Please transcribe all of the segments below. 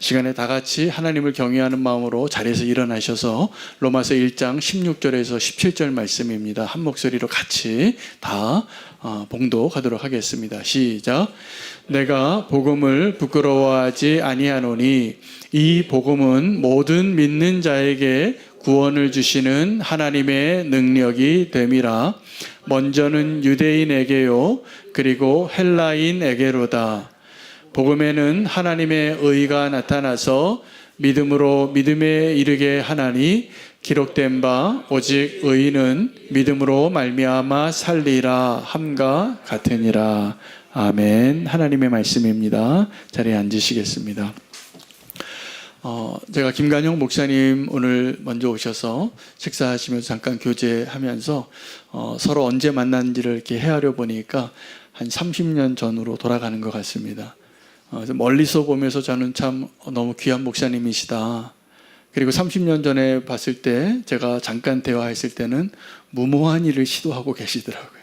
시간에 다 같이 하나님을 경외하는 마음으로 자리에서 일어나셔서 로마서 1장 16절에서 17절 말씀입니다. 한 목소리로 같이 다 봉독하도록 하겠습니다. 시작. 내가 복음을 부끄러워하지 아니하노니 이 복음은 모든 믿는 자에게 구원을 주시는 하나님의 능력이 됨이라. 먼저는 유대인에게요 그리고 헬라인에게로다. 복음에는 하나님의 의가 나타나서 믿음으로 믿음에 이르게 하나니 기록된 바 오직 의인은 믿음으로 말미암아 살리라 함과 같으니라. 아멘. 하나님의 말씀입니다. 자리에 앉으시겠습니다. 제가 김간영 목사님 오늘 먼저 오셔서 식사하시면서 잠깐 교제하면서 서로 언제 만난지를 이렇게 헤아려 보니까 한 30년 전으로 돌아가는 것 같습니다. 그래서 멀리서 보면서 저는 참 너무 귀한 목사님이시다. 그리고 30년 전에 봤을 때 제가 잠깐 대화했을 때는 무모한 일을 시도하고 계시더라고요.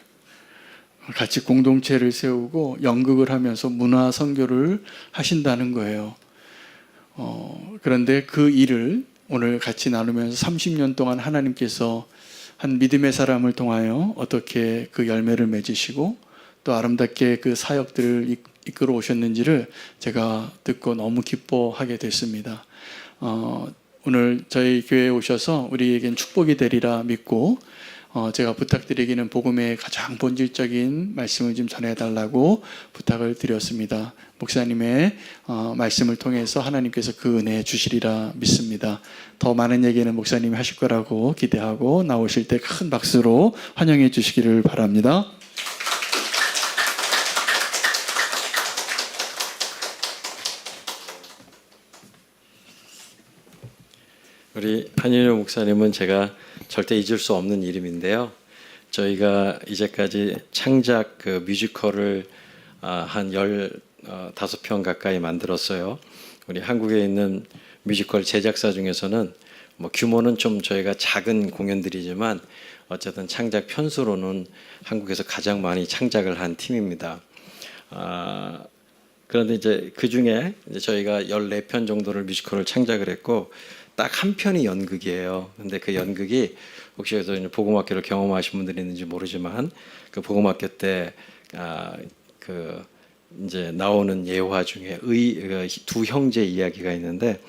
같이 공동체를 세우고 연극을 하면서 문화 선교를 하신다는 거예요. 그런데 그 일을 오늘 같이 나누면서 30년 동안 하나님께서 한 믿음의 사람을 통하여 어떻게 그 열매를 맺으시고 또 아름답게 그 사역들을 이끌어 오셨는지를 제가 듣고 너무 기뻐하게 됐습니다. 오늘 저희 교회에 오셔서 우리에겐 축복이 되리라 믿고 제가 부탁드리기는 복음의 가장 본질적인 말씀을 좀 전해달라고 부탁을 드렸습니다. 목사님의 말씀을 통해서 하나님께서 그 은혜 주시리라 믿습니다. 더 많은 얘기는 목사님이 하실 거라고 기대하고 나오실 때 큰 박수로 환영해 주시기를 바랍니다. 우리 한윤호 목사님은 제가 절대 잊을 수 없는 이름인데요. 저희가 이제까지 창작 그 뮤지컬을 한 15편 가까이 만들었어요. 우리 한국에 있는 뮤지컬 제작사 중에서는 뭐 규모는 좀 저희가 작은 공연들이지만 어쨌든 창작 편수로는 한국에서 가장 많이 창작을 한 팀입니다. 그런데 이제 그 중에 저희가 14편 정도를 뮤지컬을 창작을 했고 딱 한 편이 연극이에요. 근데 그 연극이 혹시 그래서 복음학교를 경험하신 분들이 있는지 모르지만 그 복음학교 때 그 이제 나오는 예화 중에 두 형제 이야기가 있는데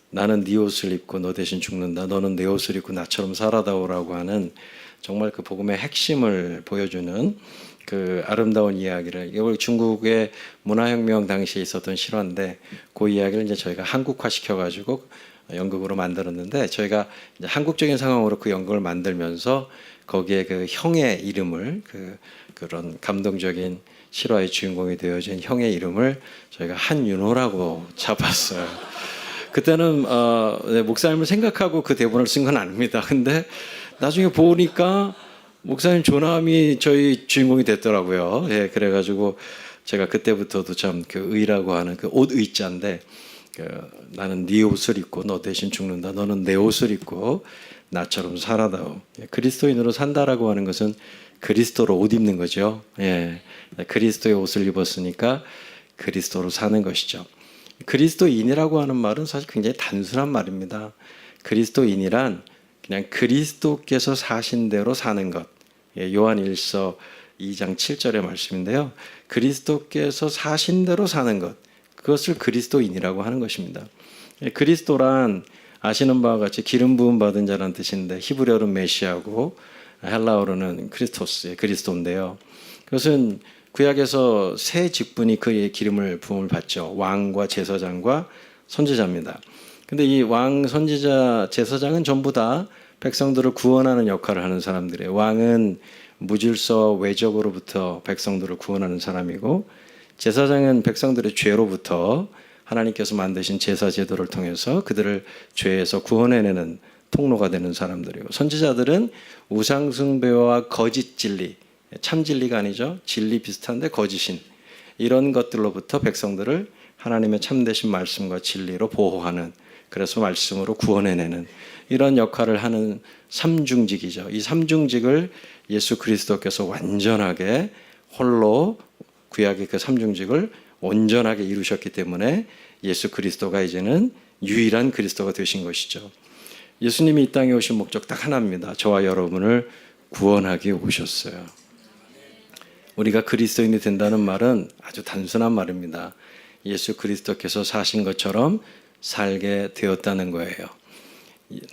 나는 네 옷을 입고 너 대신 죽는다. 너는 내 옷을 입고 나처럼 살아다오라고 하는 정말 그 복음의 핵심을 보여주는 그 아름다운 이야기를, 이걸 중국의 문화혁명 당시에 있었던 실화인데 그 이야기를 이제 저희가 한국화 시켜가지고 연극으로 만들었는데, 저희가 이제 한국적인 상황으로 그 연극을 만들면서 거기에 그 형의 이름을 그런 감동적인 실화의 주인공이 되어진 형의 이름을 저희가 한윤호라고 잡았어요. 그때는 목사님을 생각하고 그 대본을 쓴 건 아닙니다. 근데 나중에 보니까 목사님 조남이 저희 주인공이 됐더라고요. 예, 그래가지고 제가 그때부터도 참 그 의라고 하는 그 옷 의자인데, 나는 네 옷을 입고 너 대신 죽는다. 너는 내 옷을 입고 나처럼 살아다오. 그리스도인으로 산다라고 하는 것은 그리스도로 옷 입는 거죠. 예, 그리스도의 옷을 입었으니까 그리스도로 사는 것이죠. 그리스도인이라고 하는 말은 사실 굉장히 단순한 말입니다. 그리스도인이란 그냥 그리스도께서 사신 대로 사는 것. 요한 1서 2장 7절의 말씀인데요. 그리스도께서 사신 대로 사는 것. 그것을 그리스도인이라고 하는 것입니다. 그리스도란 아시는 바와 같이 기름 부음 받은 자라는 뜻인데, 히브리어로는 메시아고 헬라어로는 크리스토스, 그리스도인데요. 그것은 구약에서 세 직분이 그의 기름을 부음을 받죠. 왕과 제사장과 선지자입니다. 근데 이 왕, 선지자, 제사장은 전부 다 백성들을 구원하는 역할을 하는 사람들이에요. 왕은 무질서 외적으로부터 백성들을 구원하는 사람이고, 제사장은 백성들의 죄로부터 하나님께서 만드신 제사 제도를 통해서 그들을 죄에서 구원해내는 통로가 되는 사람들이고, 선지자들은 우상 숭배와 거짓 진리, 참 진리가 아니죠. 진리 비슷한데 거짓인 이런 것들로부터 백성들을 하나님의 참되신 말씀과 진리로 보호하는, 그래서 말씀으로 구원해내는 이런 역할을 하는 삼중직이죠. 이 삼중직을 예수 그리스도께서 완전하게 홀로 구약의 그 삼중직을 온전하게 이루셨기 때문에 예수 그리스도가 이제는 유일한 그리스도가 되신 것이죠. 예수님이 이 땅에 오신 목적 딱 하나입니다. 저와 여러분을 구원하기 오셨어요. 우리가 그리스도인이 된다는 말은 아주 단순한 말입니다. 예수 그리스도께서 사신 것처럼 살게 되었다는 거예요.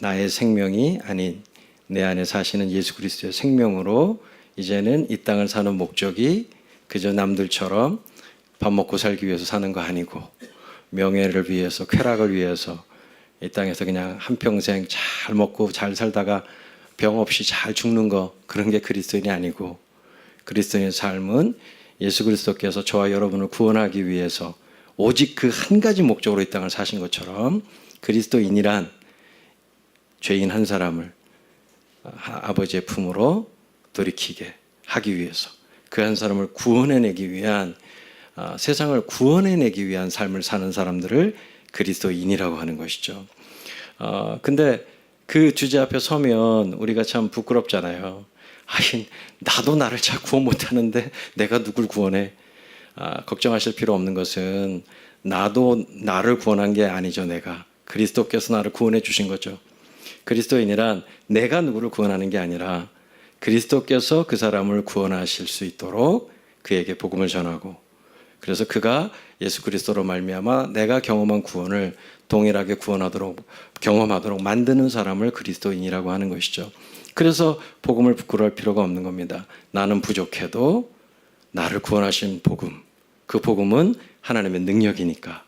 나의 생명이 아닌 내 안에 사시는 예수 그리스도의 생명으로 이제는 이 땅을 사는 목적이 그저 남들처럼 밥 먹고 살기 위해서 사는 거 아니고 명예를 위해서, 쾌락을 위해서 이 땅에서 그냥 한평생 잘 먹고 잘 살다가 병 없이 잘 죽는 거, 그런 게 그리스도인이 아니고, 그리스도인의 삶은 예수 그리스도께서 저와 여러분을 구원하기 위해서 오직 그 한 가지 목적으로 이 땅을 사신 것처럼 그리스도인이란 죄인 한 사람을 아버지의 품으로 돌이키게 하기 위해서, 그 한 사람을 구원해내기 위한, 세상을 구원해내기 위한 삶을 사는 사람들을 그리스도인이라고 하는 것이죠. 근데 그 주제 앞에 서면 우리가 참 부끄럽잖아요. 아니, 나도 나를 잘 구원 못하는데 내가 누굴 구원해? 걱정하실 필요 없는 것은 나도 나를 구원한 게 아니죠. 내가 그리스도께서 나를 구원해 주신 거죠. 그리스도인이란 내가 누구를 구원하는 게 아니라 그리스도께서 그 사람을 구원하실 수 있도록 그에게 복음을 전하고, 그래서 그가 예수 그리스도로 말미암아 내가 경험한 구원을 동일하게 경험하도록 만드는 사람을 그리스도인이라고 하는 것이죠. 그래서 복음을 부끄러울 필요가 없는 겁니다. 나는 부족해도 나를 구원하신 복음, 그 복음은 하나님의 능력이니까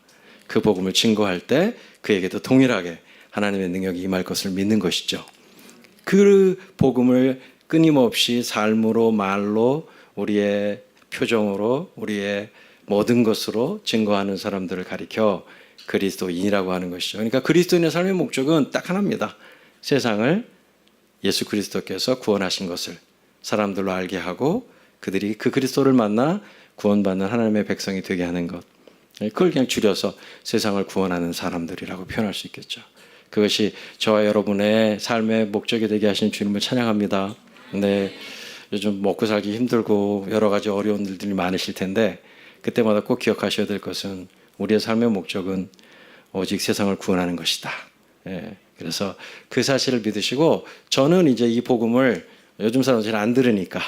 그 복음을 증거할 때 그에게도 동일하게 하나님의 능력이 임할 것을 믿는 것이죠. 그 복음을 끊임없이 삶으로, 말로, 우리의 표정으로, 우리의 모든 것으로 증거하는 사람들을 가리켜 그리스도인이라고 하는 것이죠. 그러니까 그리스도인의 삶의 목적은 딱 하나입니다. 세상을 예수 그리스도께서 구원하신 것을 사람들로 알게 하고 그들이 그 그리스도를 만나 구원받는 하나님의 백성이 되게 하는 것. 그걸 그냥 줄여서 세상을 구원하는 사람들이라고 표현할 수 있겠죠. 그것이 저와 여러분의 삶의 목적이 되게 하신 주님을 찬양합니다. 네, 요즘 먹고 살기 힘들고 여러 가지 어려운 일들이 많으실 텐데 그때마다 꼭 기억하셔야 될 것은 우리의 삶의 목적은 오직 세상을 구원하는 것이다. 예, 그래서 그 사실을 믿으시고, 저는 이제 이 복음을 요즘 사람들이 잘 안 들으니까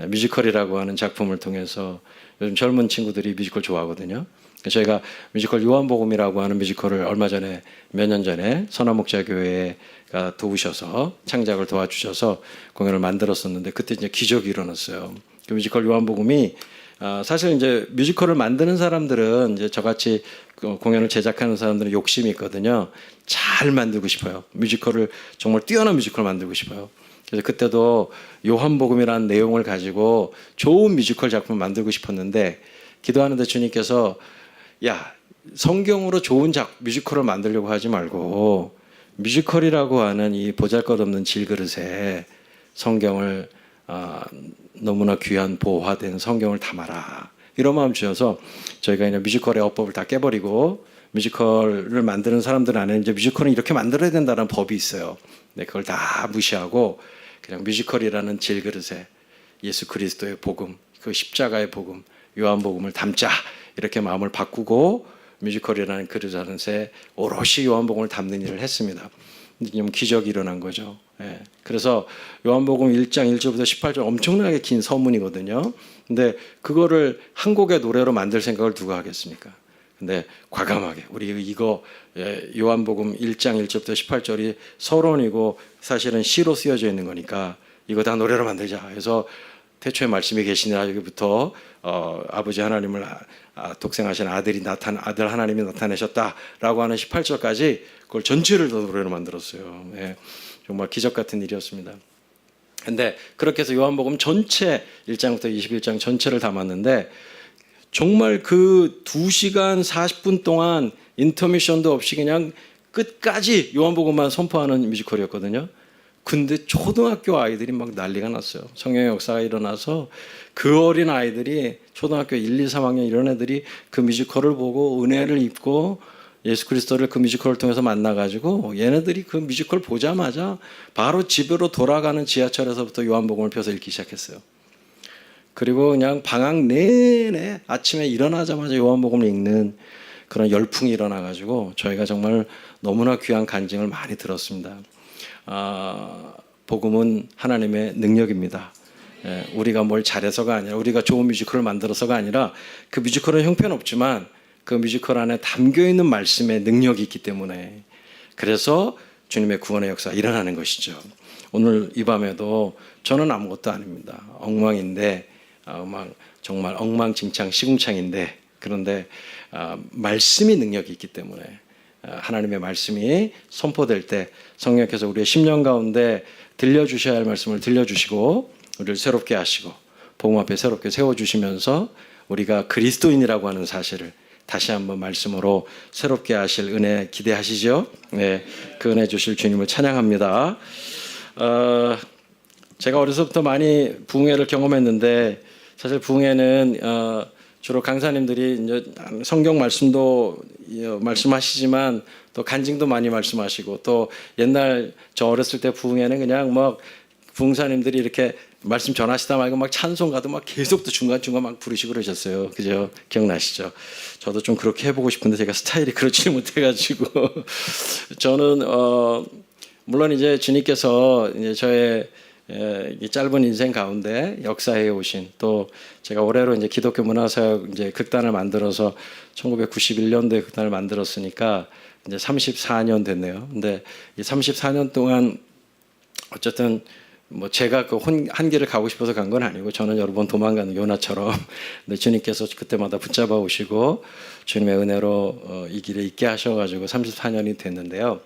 뮤지컬이라고 하는 작품을 통해서, 요즘 젊은 친구들이 뮤지컬 좋아하거든요. 저희가 뮤지컬 요한복음이라고 하는 뮤지컬을 얼마 전에, 몇 년 전에 선화목자교회가 도우셔서 창작을 도와주셔서 공연을 만들었었는데, 그때 이제 기적이 일어났어요. 그 뮤지컬 요한복음이 사실 이제 뮤지컬을 만드는 사람들은, 이제 저같이 공연을 제작하는 사람들은 욕심이 있거든요. 잘 만들고 싶어요. 뮤지컬을, 정말 뛰어난 뮤지컬을 만들고 싶어요. 그래서 그때도 요한복음이라는 내용을 가지고 좋은 뮤지컬 작품을 만들고 싶었는데, 기도하는데 주님께서 야, 성경으로 좋은 뮤지컬을 만들려고 하지 말고 뮤지컬이라고 하는 이 보잘것없는 질그릇에 성경을, 너무나 귀한 보화된 성경을 담아라, 이런 마음 주셔서 저희가 그냥 뮤지컬의 어법을 다 깨버리고, 뮤지컬을 만드는 사람들 안에 이제 뮤지컬은 이렇게 만들어야 된다는 법이 있어요. 네, 그걸 다 무시하고 그냥 뮤지컬이라는 질그릇에 예수 그리스도의 복음, 그 십자가의 복음, 요한복음을 담자, 이렇게 마음을 바꾸고 뮤지컬이라는 그릇에 오롯이 요한복음을 담는 일을 했습니다. 좀 기적이 일어난 거죠. 예. 그래서 요한복음 1장 1절부터 18절 엄청나게 긴 서문이거든요. 근데 그거를 한 곡의 노래로 만들 생각을 누가 하겠습니까? 근데 과감하게 우리 이거 요한복음 1장 1절부터 18절이 서론이고 사실은 시로 쓰여져 있는 거니까 이거 다 노래로 만들자. 그래서 태초에 말씀이 계시니라, 여기부터 아버지 하나님을 독생하신 아들 하나님이 나타내셨다라고 하는 18절까지 그걸 전체를 다 노래로 만들었어요. 예, 정말 기적 같은 일이었습니다. 근데 그렇게 해서 요한복음 전체 1장부터 21장 전체를 담았는데, 정말 그 2시간 40분 동안 인터미션도 없이 그냥 끝까지 요한복음만 선포하는 뮤지컬이었거든요. 근데 초등학교 아이들이 막 난리가 났어요. 성령의 역사가 일어나서 그 어린 아이들이, 초등학교 1, 2, 3학년 이런 애들이 그 뮤지컬을 보고 은혜를 입고 예수 그리스도를 그 뮤지컬을 통해서 만나가지고, 얘네들이 그 뮤지컬 보자마자 바로 집으로 돌아가는 지하철에서부터 요한복음을 펴서 읽기 시작했어요. 그리고 그냥 방학 내내 아침에 일어나자마자 요한복음을 읽는 그런 열풍이 일어나가지고 저희가 정말 너무나 귀한 간증을 많이 들었습니다. 복음은 하나님의 능력입니다. 우리가 뭘 잘해서가 아니라, 우리가 좋은 뮤지컬을 만들어서가 아니라, 그 뮤지컬은 형편없지만 그 뮤지컬 안에 담겨있는 말씀의 능력이 있기 때문에, 그래서 주님의 구원의 역사가 일어나는 것이죠. 오늘 이 밤에도 저는 아무것도 아닙니다. 엉망인데, 정말 엉망진창 시궁창인데, 그런데 말씀이 능력이 있기 때문에, 하나님의 말씀이 선포될 때 성령께서 우리의 심령 가운데 들려주셔야 할 말씀을 들려주시고 우리를 새롭게 하시고 복음 앞에 새롭게 세워주시면서 우리가 그리스도인이라고 하는 사실을 다시 한번 말씀으로 새롭게 하실 은혜 기대하시죠? 네, 그 은혜 주실 주님을 찬양합니다. 제가 어려서부터 많이 부흥회를 경험했는데, 사실 부흥회는 주로 강사님들이 이제 성경 말씀도 말씀하시지만 또 간증도 많이 말씀하시고, 또 옛날 저 어렸을 때 부흥회는 그냥 막 부흥사님들이 이렇게 말씀 전하시다 말고 막 찬송가도 막 계속 또 중간중간 막 부르시고 그러셨어요. 그죠? 기억나시죠? 저도 좀 그렇게 해보고 싶은데 제가 스타일이 그렇지 못해가지고 저는 물론 이제 주님께서 이제 저의 이 짧은 인생 가운데 역사해 오신, 또 제가 올해로 이제 기독교 문화사역 이제 극단을 만들어서 1991년도에 극단을 만들었으니까 이제 34년 됐네요. 근데 이 34년 동안 어쨌든 뭐 제가 그 한 길을 가고 싶어서 간 건 아니고, 저는 여러 번 도망가는 요나처럼 근데 주님께서 그때마다 붙잡아 오시고 주님의 은혜로 이 길에 있게 하셔가지고 34년이 됐는데요.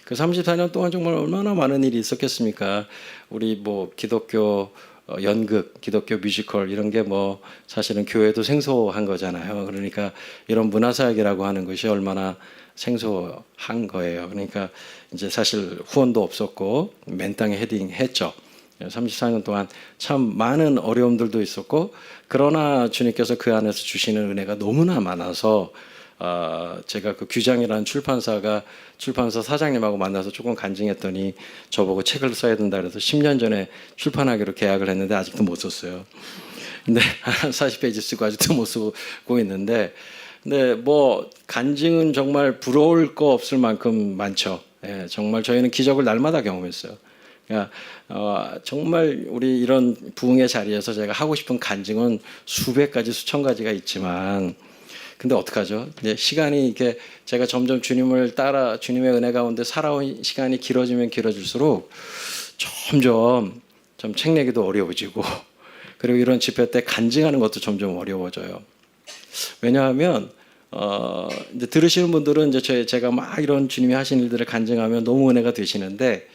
그 34년 동안 정말 얼마나 많은 일이 있었겠습니까? 우리 뭐 기독교 연극, 기독교 뮤지컬 이런 게 뭐 사실은 교회도 생소한 거잖아요. 그러니까 이런 문화사역이라고 하는 것이 얼마나 생소한 거예요. 그러니까 이제 사실 후원도 없었고 맨 땅에 헤딩했죠. 34년 동안 참 많은 어려움들도 있었고, 그러나 주님께서 그 안에서 주시는 은혜가 너무나 많아서 제가 그 규장이라는 출판사 사장님하고 만나서 조금 간증했더니 저보고 책을 써야 된다 그래서 10년 전에 출판하기로 계약을 했는데 아직도 못 썼어요. 근데 40페이지 쓰고 아직도 못 쓰고 있는데, 근데 뭐 간증은 정말 부러울 거 없을 만큼 많죠. 예, 정말 저희는 기적을 날마다 경험했어요. 그러니까 정말 우리 이런 부흥의 자리에서 제가 하고 싶은 간증은 수백 가지, 수천 가지가 있지만, 근데 어떡하죠? 이제 시간이 이렇게 제가 점점 주님을 따라 주님의 은혜 가운데 살아온 시간이 길어지면 길어질수록 점점 좀 책 내기도 어려워지고, 그리고 이런 집회 때 간증하는 것도 점점 어려워져요. 왜냐하면 이제 들으시는 분들은 이제 제가 막 이런 주님이 하신 일들을 간증하면 너무 은혜가 되시는데,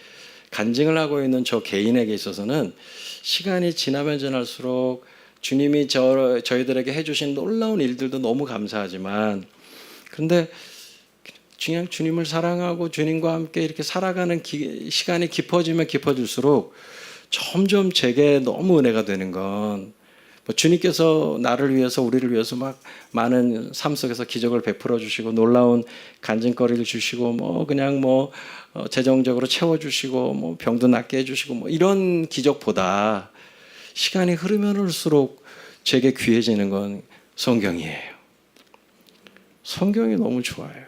간증을 하고 있는 저 개인에게 있어서는 시간이 지나면 지날수록 주님이 저희들에게 해주신 놀라운 일들도 너무 감사하지만, 그런데 그냥 주님을 사랑하고 주님과 함께 이렇게 살아가는 시간이 깊어지면 깊어질수록 점점 제게 너무 은혜가 되는 건, 뭐 주님께서 나를 위해서, 우리를 위해서 막 많은 삶 속에서 기적을 베풀어 주시고 놀라운 간증거리를 주시고, 뭐 그냥 뭐 재정적으로 채워 주시고, 뭐 병도 낫게 해 주시고, 뭐 이런 기적보다 시간이 흐르면 흐를수록 제게 귀해지는 건 성경이에요. 성경이 너무 좋아요.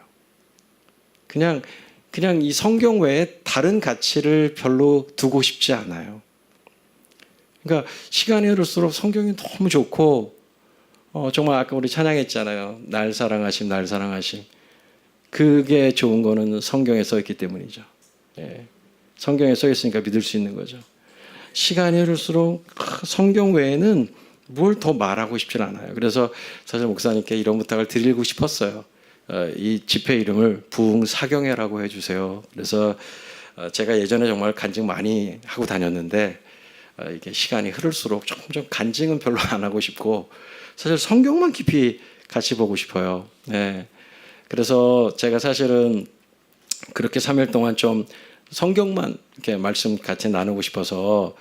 그냥 이 성경 외에 다른 가치를 별로 두고 싶지 않아요. 그러니까 시간이 흐를수록 성경이 너무 좋고, 정말 아까 우리 찬양했잖아요. 날 사랑하심, 날 사랑하심. 그게 좋은 거는 성경에 써 있기 때문이죠. 예. 성경에 써 있으니까 믿을 수 있는 거죠. 시간이 흐를수록 성경 외에는 뭘 더 말하고 싶지 않아요. 그래서 사실 목사님께 이런 부탁을 드리고 싶었어요. 이 집회 이름을 부흥사경회라고 해주세요. 그래서 제가 예전에 정말 간증 많이 하고 다녔는데, 이게 시간이 흐를수록 점점 간증은 별로 안 하고 싶고, 사실 성경만 깊이 같이 보고 싶어요. 네. 그래서 제가 사실은 그렇게 3일 동안 좀 성경만 이렇게 말씀 같이 나누고 싶어서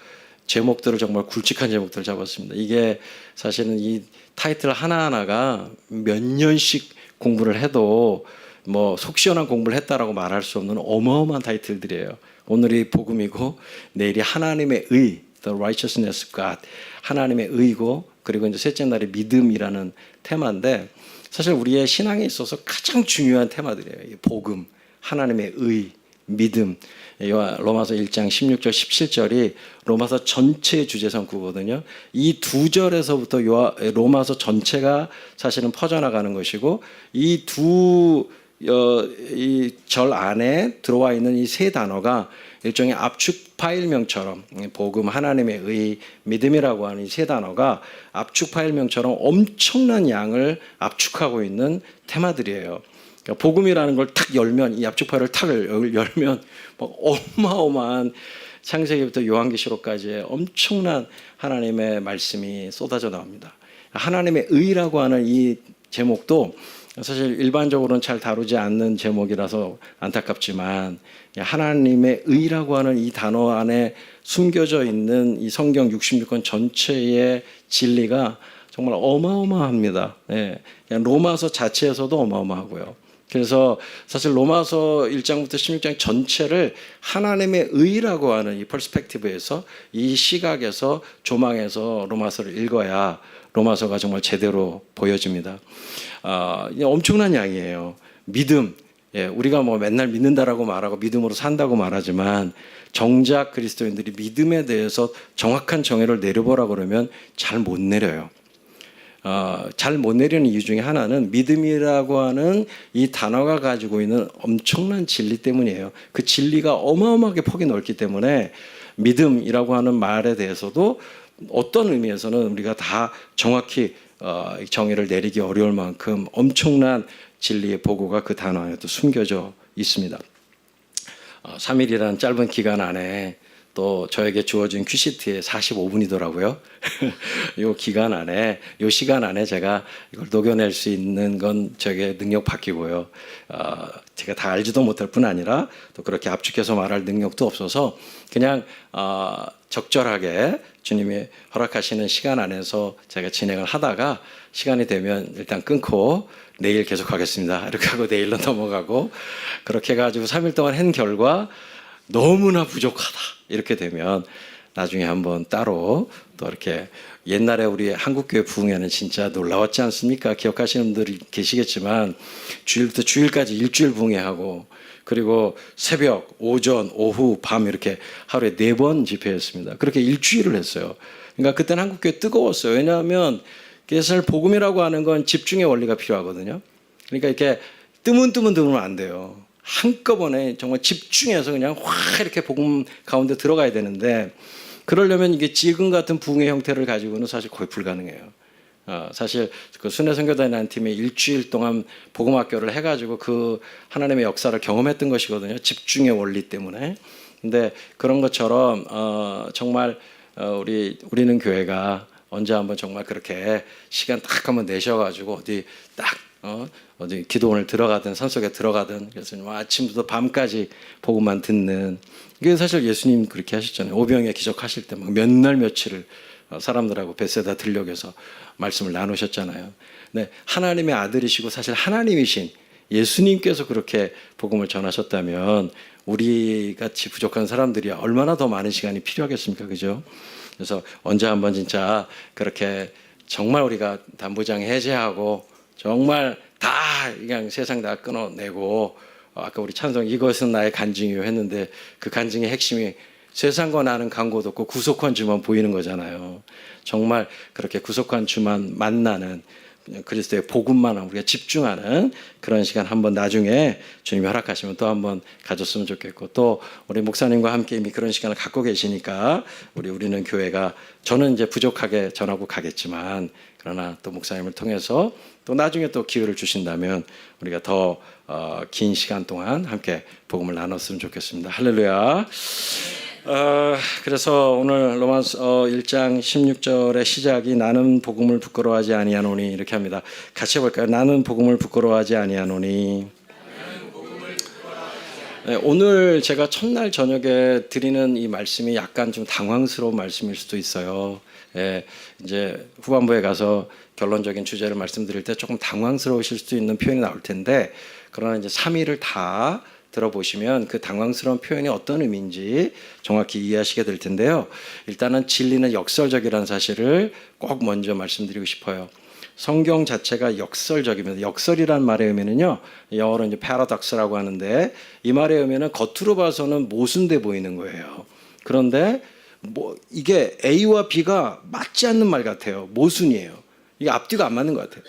제목들을 정말 굵직한 제목들을 잡았습니다. 이게 사실은 이 타이틀 하나하나가 몇 년씩 공부를 해도 뭐 속 시원한 공부를 했다라고 말할 수 없는 어마어마한 타이틀들이에요. 오늘이 복음이고 내일이 하나님의 의, The Righteousness of God, 하나님의 의고 그리고 이제 셋째 날이 믿음이라는 테마인데 사실 우리의 신앙에 있어서 가장 중요한 테마들이에요. 이 복음, 하나님의 의, 믿음. 로마서 1장 16절 17절이 로마서 전체의 주제 성구거든요. 이 두 절에서부터 로마서 전체가 사실은 퍼져나가는 것이고 이 절 안에 들어와 있는 이 세 단어가 일종의 압축 파일명처럼 복음, 하나님의 의, 믿음이라고 하는 이 세 단어가 압축 파일명처럼 엄청난 양을 압축하고 있는 테마들이에요. 그러니까 복음이라는 걸 탁 열면 이 압축 파일을 탁 열면 막 어마어마한 창세기부터 요한계시록까지의 엄청난 하나님의 말씀이 쏟아져 나옵니다. 하나님의 의라고 하는 이 제목도 사실 일반적으로는 잘 다루지 않는 제목이라서 안타깝지만 하나님의 의라고 하는 이 단어 안에 숨겨져 있는 이 성경 66권 전체의 진리가 정말 어마어마합니다. 예, 그냥 로마서 자체에서도 어마어마하고요. 그래서 사실 로마서 1장부터 16장 전체를 하나님의 의라고 하는 이 퍼스펙티브에서 이 시각에서 조망해서 로마서를 읽어야 로마서가 정말 제대로 보여집니다. 엄청난 양이에요. 믿음, 우리가 뭐 맨날 믿는다라고 말하고 믿음으로 산다고 말하지만 정작 그리스도인들이 믿음에 대해서 정확한 정의를 내려보라고 그러면 잘 못 내려요. 잘 못 내리는 이유 중에 하나는 믿음이라고 하는 이 단어가 가지고 있는 엄청난 진리 때문이에요. 그 진리가 어마어마하게 폭이 넓기 때문에 믿음이라고 하는 말에 대해서도 어떤 의미에서는 우리가 다 정확히 정의를 내리기 어려울 만큼 엄청난 진리의 보고가 그 단어에도 숨겨져 있습니다. 3일이라는 짧은 기간 안에 또 저에게 주어진 큐시트에 45분이더라고요. 이 기간 안에, 이 시간 안에 제가 이걸 녹여낼 수 있는 건 저에게 능력 바뀌고요. 제가 다 알지도 못할 뿐 아니라 또 그렇게 압축해서 말할 능력도 없어서 그냥 적절하게 주님이 허락하시는 시간 안에서 제가 진행을 하다가 시간이 되면 일단 끊고 내일 계속하겠습니다. 이렇게 하고 내일로 넘어가고 그렇게 해가지고 3일 동안 한 결과 너무나 부족하다. 이렇게 되면 나중에 한번 따로 또 이렇게 옛날에 우리 한국교회 부흥회는 진짜 놀라웠지 않습니까? 기억하시는 분들이 계시겠지만 주일부터 주일까지 일주일 부흥회하고 그리고 새벽, 오전, 오후, 밤 이렇게 하루에 4번 집회했습니다. 그렇게 일주일을 했어요. 그러니까 그때는 한국교회 뜨거웠어요. 왜냐하면 사실 복음이라고 하는 건 집중의 원리가 필요하거든요. 그러니까 이렇게 뜨문뜨문 안 돼요. 한꺼번에 정말 집중해서 그냥 확 이렇게 복음 가운데 들어가야 되는데 그러려면 이게 지금 같은 부흥의 형태를 가지고는 사실 거의 불가능해요. 사실 그 순회 선교단이라는 팀이 일주일 동안 복음학교를 해가지고 그 하나님의 역사를 경험했던 것이거든요. 집중의 원리 때문에. 근데 그런 것처럼 정말 우리는 교회가 언제 한번 정말 그렇게 시간 딱 한번 내셔가지고 어디 기도원을 들어가든 산속에 들어가든 그래서 아침부터 밤까지 복음만 듣는 이게 사실 예수님 그렇게 하셨잖아요. 오병이어 기적하실 때 막 몇 날 며칠을 사람들하고 베세다 들녘에서 말씀을 나누셨잖아요. 네, 하나님의 아들이시고 사실 하나님이신 예수님께서 그렇게 복음을 전하셨다면 우리 같이 부족한 사람들이 얼마나 더 많은 시간이 필요하겠습니까? 그죠? 그래서 언제 한번 진짜 그렇게 정말 우리가 담부장 해제하고 정말 다 그냥 세상 다 끊어내고 아까 우리 찬송 이것은 나의 간증이요 했는데 그 간증의 핵심이 세상과 나는 간고도 없고 구속한 주만 보이는 거잖아요. 정말 그렇게 구속한 주만 만나는 그리스도의 복음만 우리가 집중하는 그런 시간 한번 나중에 주님이 허락하시면 또 한번 가졌으면 좋겠고 또 우리 목사님과 함께 이미 그런 시간을 갖고 계시니까 우리는 교회가 저는 이제 부족하게 전하고 가겠지만 그러나 또 목사님을 통해서 또 나중에 또 기회를 주신다면 우리가 더 긴 시간 동안 함께 복음을 나눴으면 좋겠습니다. 할렐루야. 그래서 오늘 로마서 1장 16절의 시작이 나는 복음을 부끄러워하지 아니하노니 이렇게 합니다. 같이 해볼까요? 나는 복음을 부끄러워하지 아니하노니. 네, 오늘 제가 첫날 저녁에 드리는 이 말씀이 약간 좀 당황스러운 말씀일 수도 있어요. 이제 후반부에 가서 결론적인 주제를 말씀드릴 때 조금 당황스러우실 수도 있는 표현이 나올 텐데 그러나 이제 3일을 다 들어보시면 그 당황스러운 표현이 어떤 의미인지 정확히 이해하시게 될 텐데요. 일단은 진리는 역설적이라는 사실을 꼭 먼저 말씀드리고 싶어요. 성경 자체가 역설적입니다. 역설이라는 말의 의미는요, 영어로 이제 paradox라고 하는데, 이 말의 의미는 겉으로 봐서는 모순돼 보이는 거예요. 그런데 뭐 이게 A와 B가 맞지 않는 말 같아요. 모순이에요. 이게 앞뒤가 안 맞는 것 같아요.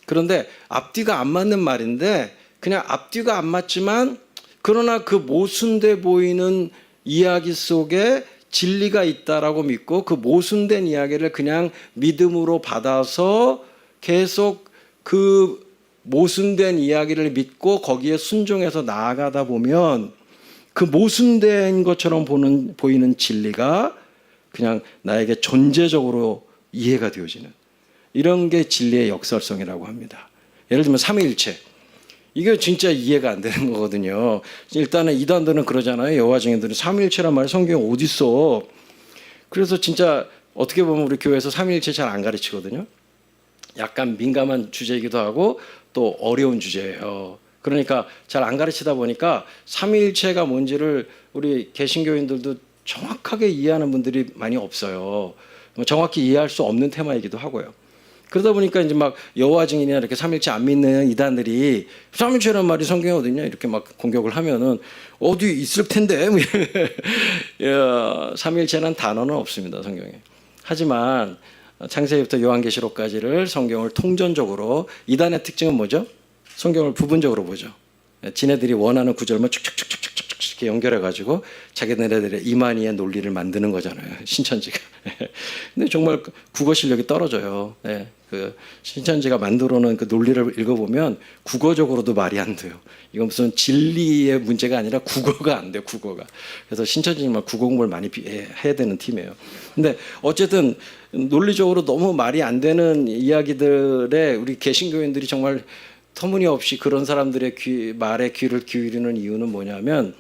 그런데 앞뒤가 안 맞는 말인데 그냥 앞뒤가 안 맞지만 그러나 그 모순돼 보이는 이야기 속에 진리가 있다라고 믿고 그 모순된 이야기를 그냥 믿음으로 받아서 계속 그 모순된 이야기를 믿고 거기에 순종해서 나아가다 보면 그 모순된 것처럼 보이는 진리가 그냥 나에게 존재적으로 이해가 되어지는 이런 게 진리의 역설성이라고 합니다. 예를 들면 삼위일체. 이게 진짜 이해가 안 되는 거거든요. 일단은 이단들은 그러잖아요. 여호와 증인들은 삼위일체란 말이 성경에 어디 있어. 그래서 진짜 어떻게 보면 우리 교회에서 삼위일체 잘 안 가르치거든요. 약간 민감한 주제이기도 하고 또 어려운 주제예요. 그러니까 잘 안 가르치다 보니까 삼위일체가 뭔지를 우리 개신교인들도 정확하게 이해하는 분들이 많이 없어요. 정확히 이해할 수 없는 테마이기도 하고요. 그러다 보니까 이제 막 여호와 증인이나 이렇게 삼위일체 안 믿는 이단들이 삼위일체란 말이 성경에 어딨냐 이렇게 막 공격을 하면은 어디 있을 텐데 삼위일체란 단어는 없습니다 성경에. 하지만 창세기부터 요한계시록까지를 성경을 통전적으로 이단의 특징은 뭐죠? 성경을 부분적으로 보죠. 지네들이 원하는 구절만 축축축축축축 이렇게 연결해가지고 자기네들의 이만희의 논리를 만드는 거잖아요. 신천지가. 근데 정말 국어 실력이 떨어져요. 네. 그 신천지가 만들어놓은 그 논리를 읽어보면 국어적으로도 말이 안 돼요. 이건 무슨 진리의 문제가 아니라 국어가 안 돼요. 국어가. 그래서 신천지는 국어 공부를 많이 해야 되는 팀이에요. 근데 어쨌든 논리적으로 너무 말이 안 되는 이야기들에 우리 개신교인들이 정말 터무니없이 그런 사람들의 말에 귀를 기울이는 이유는 뭐냐면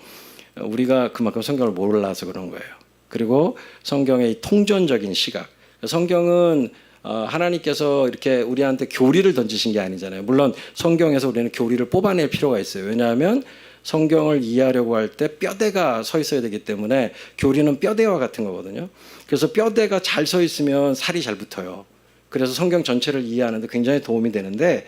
우리가 그만큼 성경을 몰라서 그런 거예요. 그리고 성경의 통전적인 시각. 성경은 하나님께서 이렇게 우리한테 교리를 던지신 게 아니잖아요. 물론 성경에서 우리는 교리를 뽑아낼 필요가 있어요. 왜냐하면 성경을 이해하려고 할 때 뼈대가 서 있어야 되기 때문에 교리는 뼈대와 같은 거거든요. 그래서 뼈대가 잘 서 있으면 살이 잘 붙어요. 그래서 성경 전체를 이해하는 데 굉장히 도움이 되는데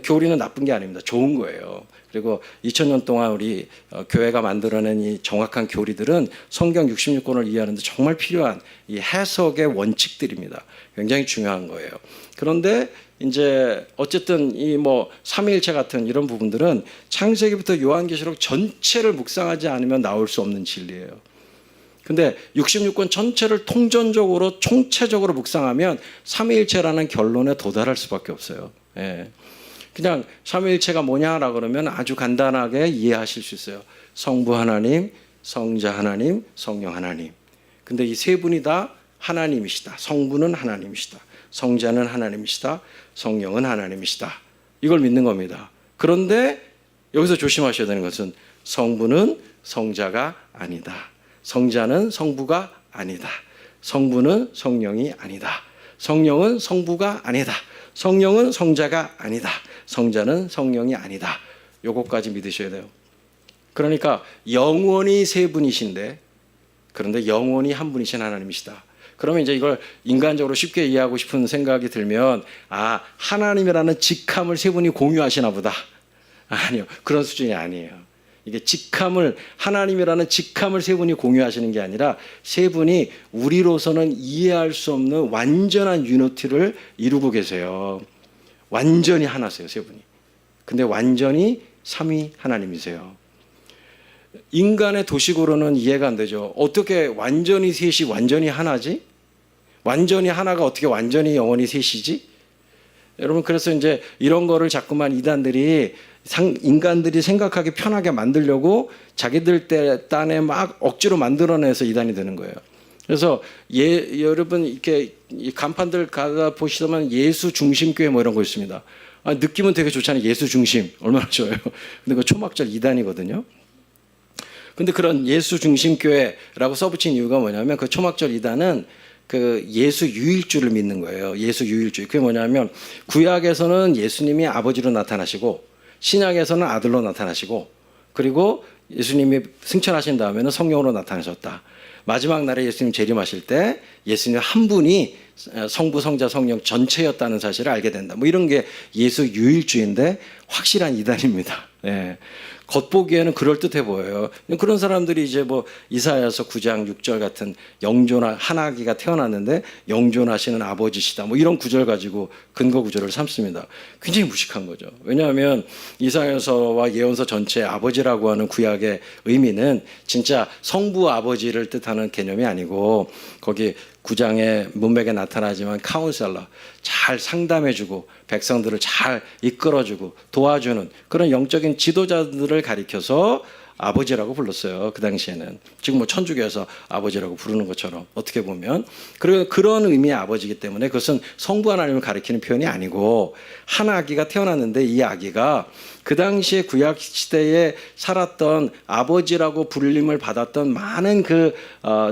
교리는 나쁜 게 아닙니다. 좋은 거예요. 그리고 2000년 동안 우리 교회가 만들어낸 이 정확한 교리들은 성경 66권을 이해하는 데 정말 필요한 이 해석의 원칙들입니다. 굉장히 중요한 거예요. 그런데 이제 어쨌든 이 뭐 삼위일체 같은 이런 부분들은 창세기부터 요한계시록 전체를 묵상하지 않으면 나올 수 없는 진리예요. 근데 66권 전체를 통전적으로 총체적으로 묵상하면 삼위일체라는 결론에 도달할 수밖에 없어요. 예. 그냥 삼위일체가 뭐냐라 그러면 아주 간단하게 이해하실 수 있어요. 성부 하나님, 성자 하나님, 성령 하나님. 근데 이 세 분이 다 하나님이시다. 성부는 하나님이시다. 성자는 하나님이시다. 성령은 하나님이시다. 이걸 믿는 겁니다. 그런데 여기서 조심하셔야 되는 것은 성부는 성자가 아니다. 성자는 성부가 아니다. 성부는 성령이 아니다. 성령은 성부가 아니다. 성령은 성자가 아니다. 성자는 성령이 아니다. 요것까지 믿으셔야 돼요. 그러니까 영원히 세 분이신데 그런데 영원히 한 분이신 하나님이시다. 그러면 이제 이걸 인간적으로 쉽게 이해하고 싶은 생각이 들면 하나님이라는 직함을 세 분이 공유하시나 보다. 아니요. 그런 수준이 아니에요. 이게 하나님이라는 직함을 세 분이 공유하시는 게 아니라 세 분이 우리로서는 이해할 수 없는 완전한 유니티를 이루고 계세요. 완전히 하나세요, 세 분이. 근데 완전히 삼위 하나님이세요. 인간의 도식으로는 이해가 안 되죠. 어떻게 완전히 셋이 완전히 하나지? 완전히 하나가 어떻게 완전히 영원히 셋이지? 여러분 그래서 이제 이런 거를 자꾸만 이단들이 인간들이 생각하기 편하게 만들려고 자기들 딴에 막 억지로 만들어내서 이단이 되는 거예요. 그래서 여러분 이렇게 간판들 가다 보시면 예수 중심 교회 뭐 이런 거 있습니다. 느낌은 되게 좋잖아요. 예수 중심 얼마나 좋아요. 근데 그 초막절 이단이거든요. 근데 그런 예수 중심 교회라고 써붙인 이유가 뭐냐면 그 초막절 이단은 그 예수 유일주를 믿는 거예요. 예수 유일주. 그게 뭐냐면 구약에서는 예수님이 아버지로 나타나시고 신약에서는 아들로 나타나시고 그리고 예수님이 승천하신 다음에는 성령으로 나타나셨다. 마지막 날에 예수님 재림하실 때 예수님 한 분이 성부, 성자, 성령 전체였다는 사실을 알게 된다. 뭐 이런 게 예수 유일주의인데 확실한 이단입니다. 예. 겉보기에는 그럴듯해 보여요. 그런 사람들이 이제 뭐 이사야서 9장 6절 같은 영존하 한 아기가 태어났는데 영존하시는 아버지시다. 뭐 이런 구절 가지고 근거 구절을 삼습니다. 굉장히 무식한 거죠. 왜냐하면 이사야서와 예언서 전체의 아버지라고 하는 구약의 의미는 진짜 성부 아버지를 뜻하는 개념이 아니고 거기 9장의 문맥에 나타나지만 카운셀러, 잘 상담해주고 백성들을 잘 이끌어주고 도와주는 그런 영적인 지도자들을 가리켜서 아버지라고 불렀어요. 그 당시에는. 지금 뭐 천주교에서 아버지라고 부르는 것처럼 어떻게 보면. 그리고 그런 의미의 아버지이기 때문에 그것은 성부 하나님을 가리키는 표현이 아니고 한 아기가 태어났는데 이 아기가 그 당시에 구약 시대에 살았던 아버지라고 불림을 받았던 많은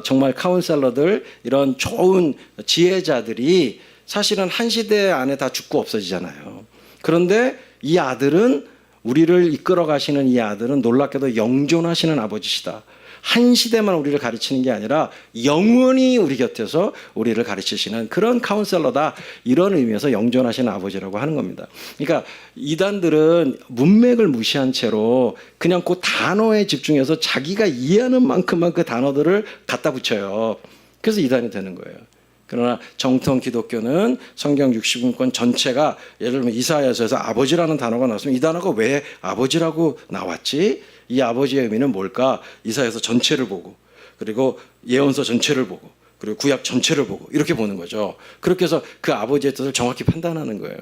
정말 카운셀러들 이런 좋은 지혜자들이 사실은 한 시대 안에 다 죽고 없어지잖아요. 그런데 이 아들은 우리를 이끌어 가시는 이 아들은 놀랍게도 영존하시는 아버지시다. 한 시대만 우리를 가르치는 게 아니라 영원히 우리 곁에서 우리를 가르치시는 그런 카운셀러다. 이런 의미에서 영존하시는 아버지라고 하는 겁니다. 그러니까 이단들은 문맥을 무시한 채로 그냥 그 단어에 집중해서 자기가 이해하는 만큼만 그 단어들을 갖다 붙여요. 그래서 이단이 되는 거예요. 그러나 정통 기독교는 성경 60권권 전체가 예를 들면 이사야서에서 아버지라는 단어가 나왔으면 이 단어가 왜 아버지라고 나왔지? 이 아버지의 의미는 뭘까? 이사야서 전체를 보고 그리고 예언서 전체를 보고 그리고 구약 전체를 보고 이렇게 보는 거죠. 그렇게 해서 그 아버지의 뜻을 정확히 판단하는 거예요.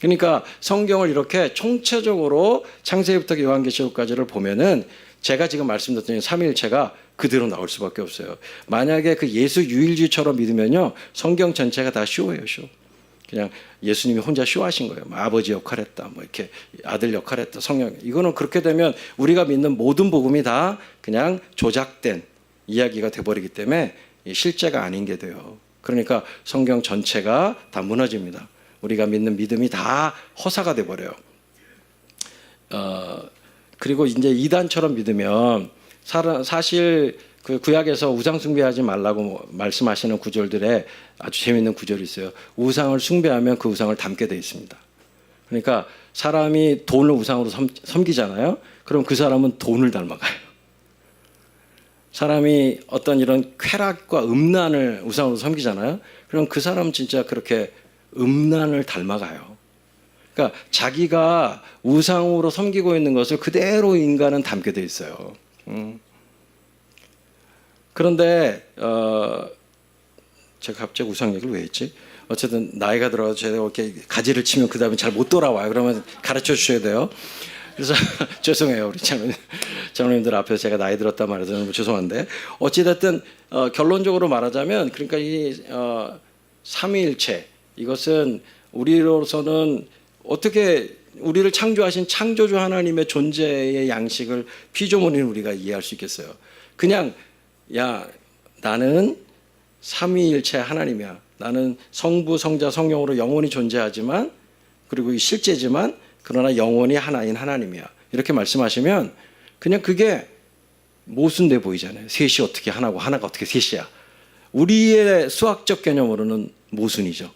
그러니까 성경을 이렇게 총체적으로 창세기부터 요한계시록까지를 보면은 제가 지금 말씀드렸던 삼위일체가 그대로 나올 수밖에 없어요. 만약에 그 예수 유일주의처럼 믿으면요, 성경 전체가 다 쇼예요, 쇼. 그냥 예수님이 혼자 쇼하신 거예요. 아버지 역할했다, 뭐 이렇게 아들 역할했다, 성령. 이거는 그렇게 되면 우리가 믿는 모든 복음이 다 그냥 조작된 이야기가 돼버리기 때문에 실제가 아닌 게 돼요. 그러니까 성경 전체가 다 무너집니다. 우리가 믿는 믿음이 다 허사가 돼버려요. 그리고 이제 이단처럼 믿으면 사실 그 구약에서 우상 숭배하지 말라고 말씀하시는 구절들에 아주 재미있는 구절이 있어요. 우상을 숭배하면 그 우상을 닮게 돼 있습니다. 그러니까 사람이 돈을 우상으로 섬기잖아요. 그럼 그 사람은 돈을 닮아가요. 사람이 어떤 이런 쾌락과 음란을 우상으로 섬기잖아요. 그럼 그 사람은 진짜 그렇게 음란을 닮아가요. 그러니까 자기가 우상으로 섬기고 있는 것을 그대로 인간은 담게 돼 있어요. 그런데 제가 갑자기 우상 얘기를 왜 했지? 어쨌든 나이가 들어서 제가 이렇게 가지를 치면 그 다음에 잘 못 돌아와요. 그러면 가르쳐 주셔야 돼요. 그래서 죄송해요, 우리 장로님들 앞에서 제가 나이 들었단 말해서 너무 죄송한데 어찌됐든 결론적으로 말하자면 그러니까 이 삼위일체 이것은 우리로서는 어떻게 우리를 창조하신 창조주 하나님의 존재의 양식을 피조물인 우리가 이해할 수 있겠어요? 그냥 야 나는 삼위일체 하나님이야. 나는 성부, 성자, 성령으로 영원히 존재하지만 그리고 이 실제지만 그러나 영원히 하나인 하나님이야. 이렇게 말씀하시면 그냥 그게 모순돼 보이잖아요. 셋이 어떻게 하나고 하나가 어떻게 셋이야. 우리의 수학적 개념으로는 모순이죠.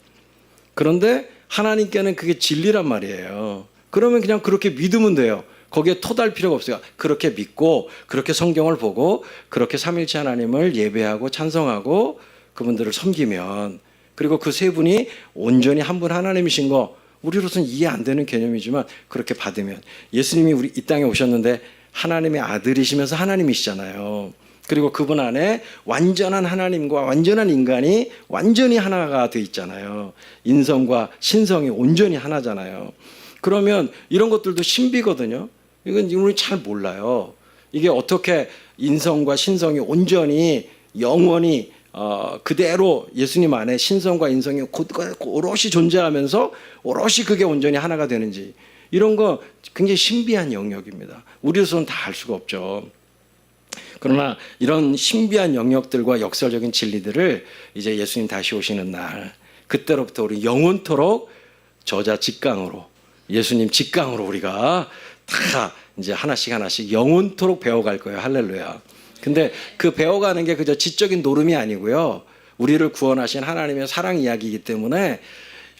그런데 하나님께는 그게 진리란 말이에요. 그러면 그냥 그렇게 믿으면 돼요. 거기에 토달 필요가 없어요. 그렇게 믿고 그렇게 성경을 보고 그렇게 삼위일체 하나님을 예배하고 찬송하고 그분들을 섬기면 그리고 그 세 분이 온전히 한 분 하나님이신 거 우리로서는 이해 안 되는 개념이지만 그렇게 받으면 예수님이 우리 이 땅에 오셨는데 하나님의 아들이시면서 하나님이시잖아요. 그리고 그분 안에 완전한 하나님과 완전한 인간이 완전히 하나가 돼 있잖아요. 인성과 신성이 온전히 하나잖아요. 그러면 이런 것들도 신비거든요. 이건 우리 잘 몰라요. 이게 어떻게 인성과 신성이 온전히 영원히 그대로 예수님 안에 신성과 인성이 오롯이 존재하면서 오롯이 그게 온전히 하나가 되는지 이런 거 굉장히 신비한 영역입니다. 우리로서는 다 알 수가 없죠. 그러나 이런 신비한 영역들과 역설적인 진리들을 이제 예수님 다시 오시는 날 그때로부터 우리 영원토록 저자 직강으로 예수님 직강으로 우리가 다 이제 하나씩 영원토록 배워갈 거예요. 할렐루야. 근데 그 배워가는 게 그저 지적인 노름이 아니고요. 우리를 구원하신 하나님의 사랑 이야기이기 때문에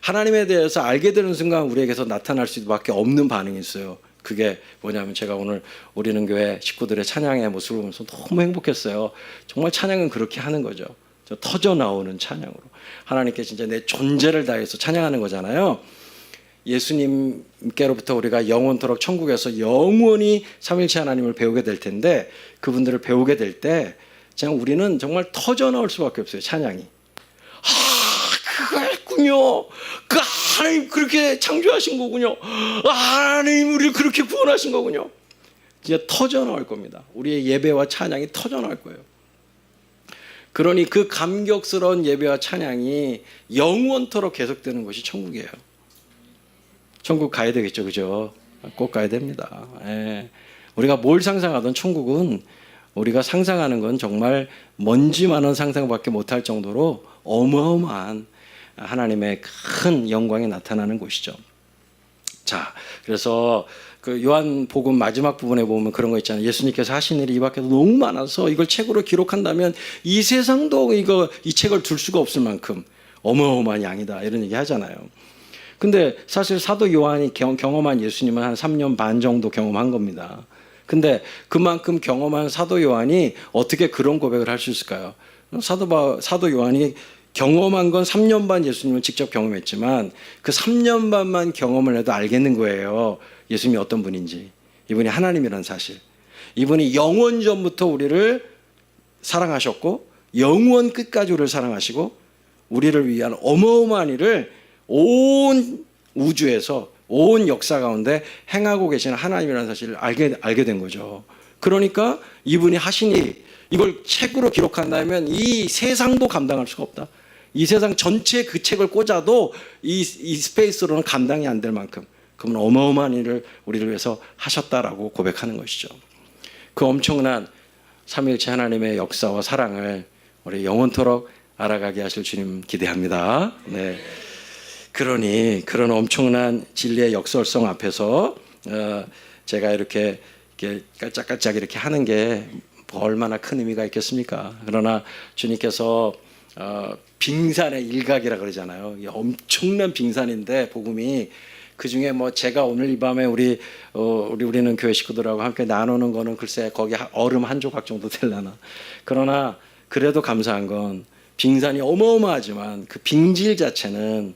하나님에 대해서 알게 되는 순간 우리에게서 나타날 수밖에 없는 반응이 있어요. 그게 뭐냐면 제가 오늘 우리는 교회 식구들의 찬양의 모습을 보면서 너무 행복했어요. 정말 찬양은 그렇게 하는 거죠. 저 터져 나오는 찬양으로 하나님께 진짜 내 존재를 다해서 찬양하는 거잖아요. 예수님께로부터 우리가 영원토록 천국에서 영원히 삼일체 하나님을 배우게 될 텐데 그분들을 배우게 될 때 우리는 정말 터져 나올 수밖에 없어요. 찬양이. 그거였군요. 그 하나님 그렇게 창조하신 거군요. 하나님 우리를 그렇게 구원하신 거군요. 진짜 터져 나올 겁니다. 우리의 예배와 찬양이 터져 나올 거예요. 그러니 그 감격스러운 예배와 찬양이 영원토록 계속되는 것이 천국이에요. 천국 가야 되겠죠, 그죠? 꼭 가야 됩니다. 예. 우리가 뭘 상상하던 천국은 우리가 상상하는 건 정말 먼지만한 상상밖에 못할 정도로 어마어마한 하나님의 큰 영광이 나타나는 곳이죠. 자, 그래서 그 요한복음 마지막 부분에 보면 그런 거 있잖아요. 예수님께서 하신 일이 이 밖에도 너무 많아서 이걸 책으로 기록한다면 이 세상도 이 책을 둘 수가 없을 만큼 어마어마한 양이다 이런 얘기 하잖아요. 근데 사실 사도 요한이 경험한 예수님은 한 3년 반 정도 경험한 겁니다. 근데 그만큼 경험한 사도 요한이 어떻게 그런 고백을 할 수 있을까요? 사도 요한이 경험한 건 3년 반 예수님을 직접 경험했지만 그 3년 반만 경험을 해도 알겠는 거예요. 예수님이 어떤 분인지. 이분이 하나님이라는 사실. 이분이 영원 전부터 우리를 사랑하셨고 영원 끝까지 우리를 사랑하시고 우리를 위한 어마어마한 일을 온 우주에서 온 역사 가운데 행하고 계시는 하나님이라는 사실을 알게 된 거죠. 그러니까 이분이 하신 일, 이걸 책으로 기록한다면 이 세상도 감당할 수가 없다. 이 세상 전체 그 책을 꽂아도 이 스페이스로는 감당이 안 될 만큼 그분 어마어마한 일을 우리를 위해서 하셨다라고 고백하는 것이죠. 그 엄청난 삼위일체 하나님의 역사와 사랑을 우리 영원토록 알아가게 하실 주님 기대합니다. 네. 그러니 그런 엄청난 진리의 역설성 앞에서 제가 이렇게 깔짝깔짝 이렇게 하는 게 얼마나 큰 의미가 있겠습니까? 그러나 주님께서 빙산의 일각이라 그러잖아요. 엄청난 빙산인데 복음이 그 중에 뭐 제가 오늘 이 밤에 우리는 교회 식구들하고 함께 나누는 거는 글쎄 거기 얼음 한 조각 정도 되려나. 그러나 그래도 감사한 건 빙산이 어마어마하지만 그 빙질 자체는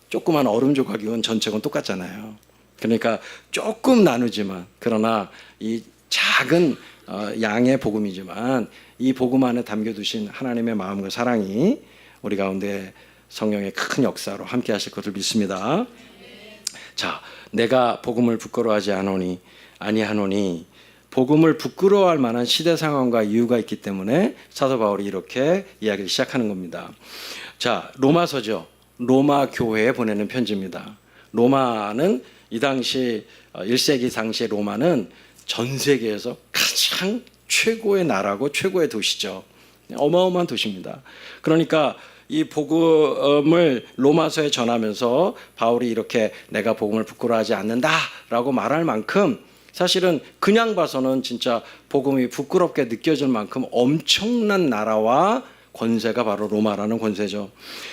조그만 얼음 조각이건 전체건 똑같잖아요. 그러니까 조금 나누지만 그러나 이 작은 양의 복음이지만 이 복음 안에 담겨두신 하나님의 마음과 사랑이 우리 가운데 성령의 큰 역사로 함께 하실 것을 믿습니다. 자, 내가 복음을 부끄러워하지 아니하노니 복음을 부끄러워할 만한 시대 상황과 이유가 있기 때문에 사도 바울이 이렇게 이야기를 시작하는 겁니다. 자, 로마서죠. 로마 교회에 보내는 편지입니다. 로마는 이 당시 1세기 당시의 로마는 전 세계에서 가장 최고의 나라고 최고의 도시죠. 어마어마한 도시입니다. 그러니까 이 복음을 로마서에 전하면서 바울이 이렇게 내가 복음을 부끄러워하지 않는다라고 말할 만큼 사실은 그냥 봐서는 진짜 복음이 부끄럽게 느껴질 만큼 엄청난 나라와 권세가 바로 로마라는 권세죠.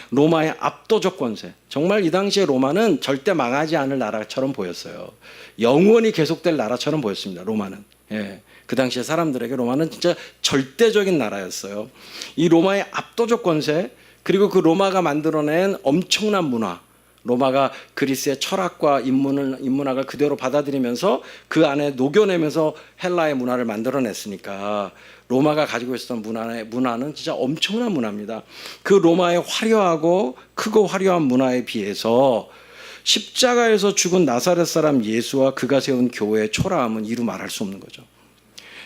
로마의 압도적 권세. 정말 이 당시에 로마는 절대 망하지 않을 나라처럼 보였어요. 영원히 계속될 나라처럼 보였습니다. 로마는. 예. 그 당시에 사람들에게 로마는 진짜 절대적인 나라였어요. 이 로마의 압도적 권세, 그리고 그 로마가 만들어낸 엄청난 문화, 로마가 그리스의 철학과 인문학을 그대로 받아들이면서 그 안에 녹여내면서 헬라의 문화를 만들어냈으니까 로마가 가지고 있었던 문화는 진짜 엄청난 문화입니다. 그 로마의 화려하고 크고 화려한 문화에 비해서 십자가에서 죽은 나사렛 사람 예수와 그가 세운 교회의 초라함은 이루 말할 수 없는 거죠.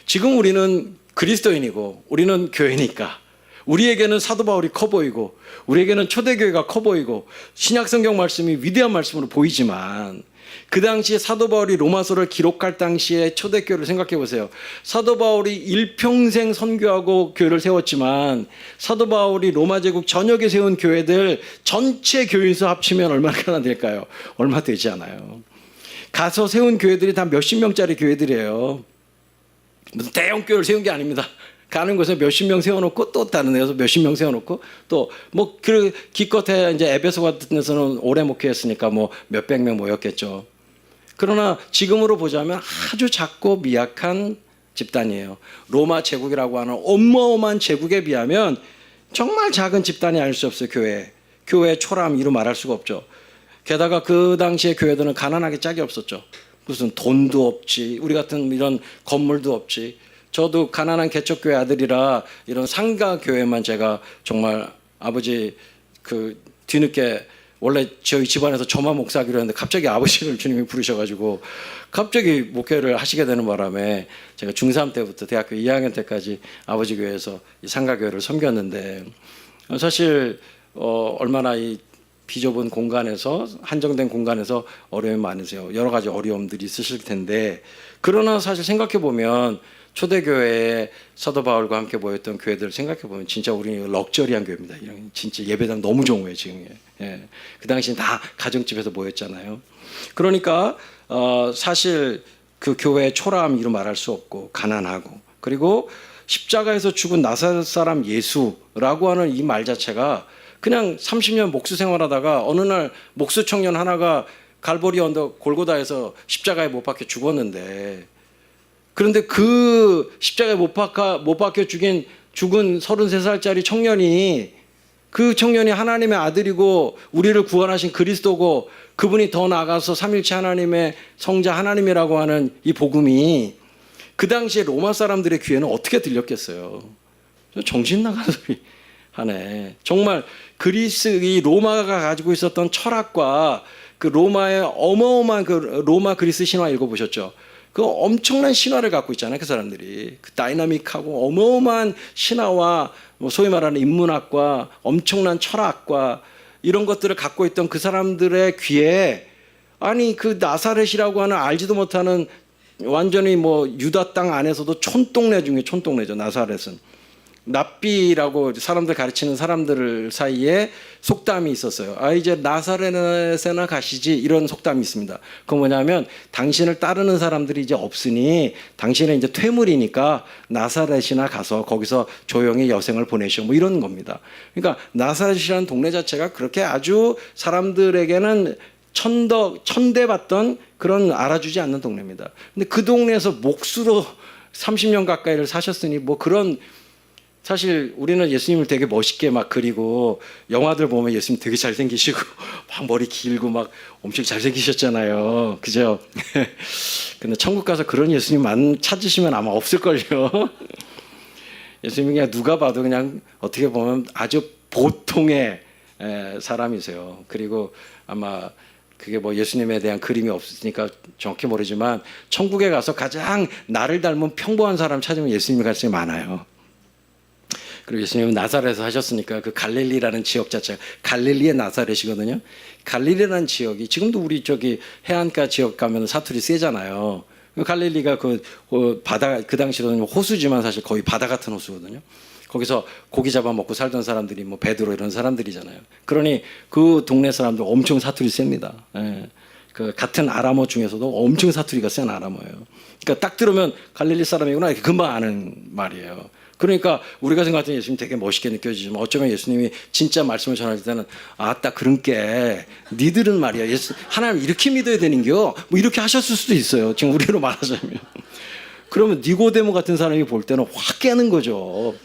지금 우리는 그리스도인이고 우리는 교회니까 우리에게는 사도 바울이 커 보이고 우리에게는 초대교회가 커 보이고 신약성경 말씀이 위대한 말씀으로 보이지만 그 당시에 사도 바울이 로마서를 기록할 당시에 초대교회를 생각해 보세요. 사도 바울이 일평생 선교하고 교회를 세웠지만 사도 바울이 로마 제국 전역에 세운 교회들 전체 교인수 합치면 얼마나 될까요? 얼마 되지 않아요. 가서 세운 교회들이 다 몇십 명짜리 교회들이에요. 무슨 대형 교회를 세운 게 아닙니다. 가는 곳에 몇십 명 세워놓고 또 다른 데서 몇십 명 세워놓고 또 뭐 그 기껏해 이제 에베소 같은 데서는 오래 목회했으니까 뭐 몇백 명 모였겠죠. 그러나 지금으로 보자면 아주 작고 미약한 집단이에요. 로마 제국이라고 하는 어마어마한 제국에 비하면 정말 작은 집단이 아닐 수 없어요. 교회의 초라함 이루 말할 수가 없죠. 게다가 그 당시에 교회들은 가난하게 짝이 없었죠. 무슨 돈도 없지, 우리 같은 이런 건물도 없지. 저도 가난한 개척교회 아들이라 이런 상가 교회만 제가 정말 아버지 그 뒤늦게 원래 저희 집안에서 저만 목사하기로 했는데 갑자기 아버지를 주님이 부르셔가지고 갑자기 목회를 하시게 되는 바람에 제가 중3 때부터 대학교 2학년 때까지 아버지 교회에서 이 상가교회를 섬겼는데 사실 얼마나 이 비좁은 공간에서 한정된 공간에서 어려움이 많으세요. 여러 가지 어려움들이 있으실 텐데 그러나 사실 생각해 보면 초대교회에 사도 바울과 함께 모였던 교회들을 생각해 보면 진짜 우리는 럭저리한 교회입니다. 이런 진짜 예배당 너무 좋은 거예요 지금. 예. 그 당시엔 다 가정집에서 모였잖아요. 그러니까 사실 그 교회의 초라함 이루 말할 수 없고 가난하고 그리고 십자가에서 죽은 나사렛 사람 예수라고 하는 이 말 자체가 그냥 30년 목수 생활하다가 어느 날 목수 청년 하나가 갈보리 언덕 골고다에서 십자가에 못 박혀 죽었는데 그런데 그 십자가에 못 박혀 죽은 33살짜리 청년이 그 청년이 하나님의 아들이고 우리를 구원하신 그리스도고 그분이 더 나아가서 삼일체 하나님의 성자 하나님이라고 하는 이 복음이 그 당시에 로마 사람들의 귀에는 어떻게 들렸겠어요. 정신 나간 소리 하네. 정말 이 로마가 가지고 있었던 철학과 그 로마의 어마어마한 그 로마 그리스 신화 읽어보셨죠? 그 엄청난 신화를 갖고 있잖아요. 그 사람들이 그 다이나믹하고 어마어마한 신화와 뭐 소위 말하는 인문학과 엄청난 철학과 이런 것들을 갖고 있던 그 사람들의 귀에 아니 그 나사렛이라고 하는 알지도 못하는 완전히 뭐 유다 땅 안에서도 촌동네 중에 촌동네죠. 나사렛은 랍비라고 사람들 가르치는 사람들 사이에 속담이 있었어요. 아 이제 나사렛에나 가시지 이런 속담이 있습니다. 그건 뭐냐면 당신을 따르는 사람들이 이제 없으니 당신은 이제 퇴물이니까 나사렛이나 가서 거기서 조용히 여생을 보내시오 뭐 이런 겁니다. 그러니까 나사렛이라는 동네 자체가 그렇게 아주 사람들에게는 천대받던 그런 알아주지 않는 동네입니다. 근데 그 동네에서 목수로 30년 가까이를 사셨으니 뭐 그런 사실 우리는 예수님을 되게 멋있게 막 그리고 영화들 보면 예수님 되게 잘생기시고 막 머리 길고 막 엄청 잘생기셨잖아요. 그죠? 근데 천국 가서 그런 예수님 찾으시면 아마 없을걸요. 예수님이 그냥 누가 봐도 그냥 어떻게 보면 아주 보통의 사람이세요. 그리고 아마 그게 뭐 예수님에 대한 그림이 없으니까 정확히 모르지만 천국에 가서 가장 나를 닮은 평범한 사람 찾으면 예수님이 가능성이 많아요. 그리고 예수님은 나사렛에서 하셨으니까 그 갈릴리라는 지역 자체가 갈릴리의 나사렛이거든요. 갈릴리라는 지역이 지금도 우리 저기 해안가 지역 가면 사투리 세잖아요. 갈릴리가 그 바다 그 당시로는 호수지만 사실 거의 바다 같은 호수거든요. 거기서 고기 잡아먹고 살던 사람들이 뭐 베드로 이런 사람들이잖아요. 그러니 그 동네 사람들 엄청 사투리 셉니다. 예. 그 같은 아람어 중에서도 엄청 사투리가 센 아람어예요. 그러니까 딱 들으면 갈릴리 사람이구나 이렇게 금방 아는 말이에요. 그러니까 우리가 생각하는 예수님 되게 멋있게 느껴지지만 어쩌면 예수님이 진짜 말씀을 전할 때는 아따 그런 게 니들은 말이야 하나님 이렇게 믿어야 되는겨 뭐 이렇게 하셨을 수도 있어요. 지금 우리로 말하자면 그러면 니고데모 같은 사람이 볼 때는 확 깨는 거죠.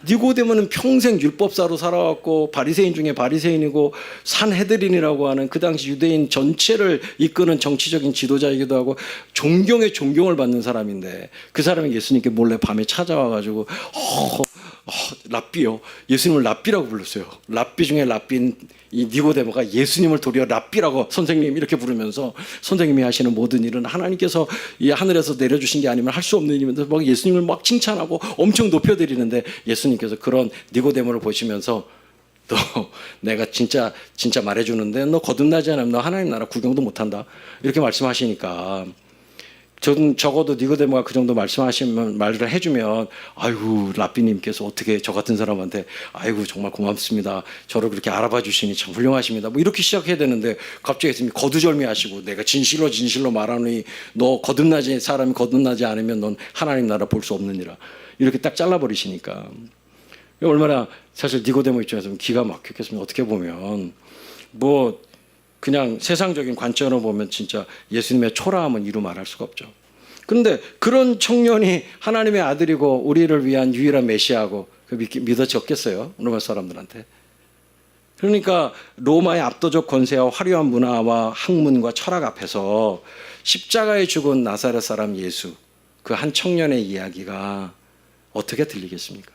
니고데모는 평생 율법사로 살아왔고 바리새인 중에 바리새인이고 산헤드린이라고 하는 그 당시 유대인 전체를 이끄는 정치적인 지도자이기도 하고 존경의 존경을 받는 사람인데 그 사람이 예수님께 몰래 밤에 찾아와가지고 랍비요. 예수님을 랍비라고 불렀어요. 랍비 중에 랍비인 이 니고데모가 예수님을 도리어 랍비라고 선생님 이렇게 부르면서 선생님이 하시는 모든 일은 하나님께서 이 하늘에서 내려주신 게 아니면 할 수 없는 일인데 막 예수님을 막 칭찬하고 엄청 높여드리는데 예수님께서 그런 니고데모를 보시면서 너 내가 진짜 말해주는데 너 거듭나지 않으면 너 하나님 나라 구경도 못한다 이렇게 말씀하시니까 전 적어도 니고데모가 그 정도 말씀하시면 말을 해주면 아이고 라삐님께서 어떻게 저 같은 사람한테 아이고 정말 고맙습니다. 저를 그렇게 알아봐 주시니 참 훌륭하십니다. 뭐 이렇게 시작해야 되는데 갑자기 예수님이 거두절미하시고 내가 진실로 말하노니 너 거듭나지 사람이 거듭나지 않으면 넌 하나님 나라 볼 수 없느니라. 이렇게 딱 잘라버리시니까 얼마나 사실 니고데모 입장에서는 기가 막혔겠습니다. 어떻게 보면 뭐 그냥 세상적인 관점으로 보면 진짜 예수님의 초라함은 이루 말할 수가 없죠. 그런데 그런 청년이 하나님의 아들이고 우리를 위한 유일한 메시아고 믿어졌겠어요? 로마 사람들한테. 그러니까 로마의 압도적 권세와 화려한 문화와 학문과 철학 앞에서 십자가에 죽은 나사렛 사람 예수, 그 한 청년의 이야기가 어떻게 들리겠습니까?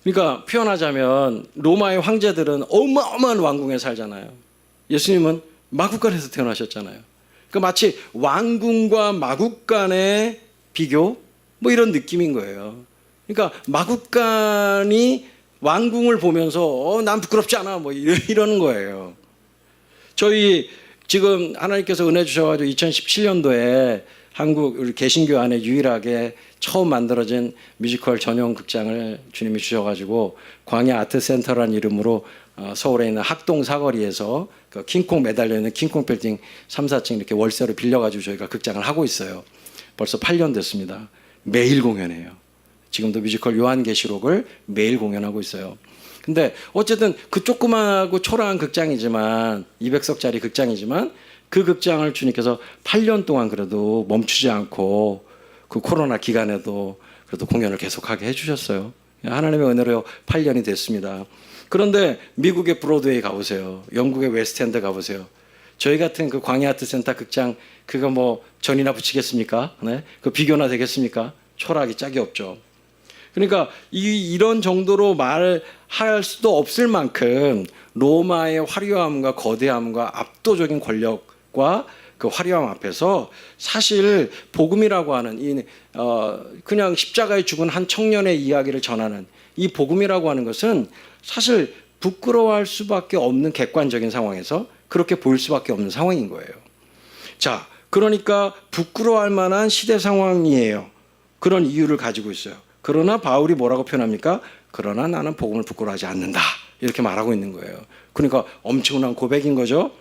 그러니까 표현하자면 로마의 황제들은 어마어마한 왕궁에 살잖아요. 예수님은 마국간에서 태어나셨잖아요. 그러니까 마치 왕궁과 마국간의 비교 뭐 이런 느낌인 거예요. 그러니까 마국간이 왕궁을 보면서 난 부끄럽지 않아 뭐 이러는 거예요. 저희 지금 하나님께서 은혜 주셔가지고 2017년도에 한국 우리 개신교 안에 유일하게 처음 만들어진 뮤지컬 전용 극장을 주님이 주셔가지고 광야 아트센터라는 이름으로 서울에 있는 학동 사거리에서 그 킹콩 매달려 있는 킹콩 빌딩 3, 4층 이렇게 월세로 빌려가지고 저희가 극장을 하고 있어요. 벌써 8년 됐습니다. 매일 공연해요. 지금도 뮤지컬 요한계시록을 매일 공연하고 있어요. 근데 어쨌든 그 조그마하고 초라한 극장이지만 200석짜리 극장이지만 그 극장을 주님께서 8년 동안 그래도 멈추지 않고 그 코로나 기간에도 그래도 공연을 계속하게 해주셨어요. 하나님의 은혜로 8년이 됐습니다. 그런데 미국의 브로드웨이 가보세요. 영국의 웨스트엔드 가보세요. 저희 같은 그 광야 아트센터 극장 그거 뭐 전이나 붙이겠습니까? 네? 그 비교나 되겠습니까? 초라하기 짝이 없죠. 그러니까 이런 정도로 말할 수도 없을 만큼 로마의 화려함과 거대함과 압도적인 권력과 그 화려함 앞에서 사실 복음이라고 하는 그냥 십자가에 죽은 한 청년의 이야기를 전하는 이 복음이라고 하는 것은 사실 부끄러워할 수밖에 없는 객관적인 상황에서 그렇게 보일 수밖에 없는 상황인 거예요. 자, 그러니까 부끄러워할 만한 시대 상황이에요. 그런 이유를 가지고 있어요. 그러나 바울이 뭐라고 표현합니까? 그러나 나는 복음을 부끄러워하지 않는다. 이렇게 말하고 있는 거예요. 그러니까 엄청난 고백인 거죠.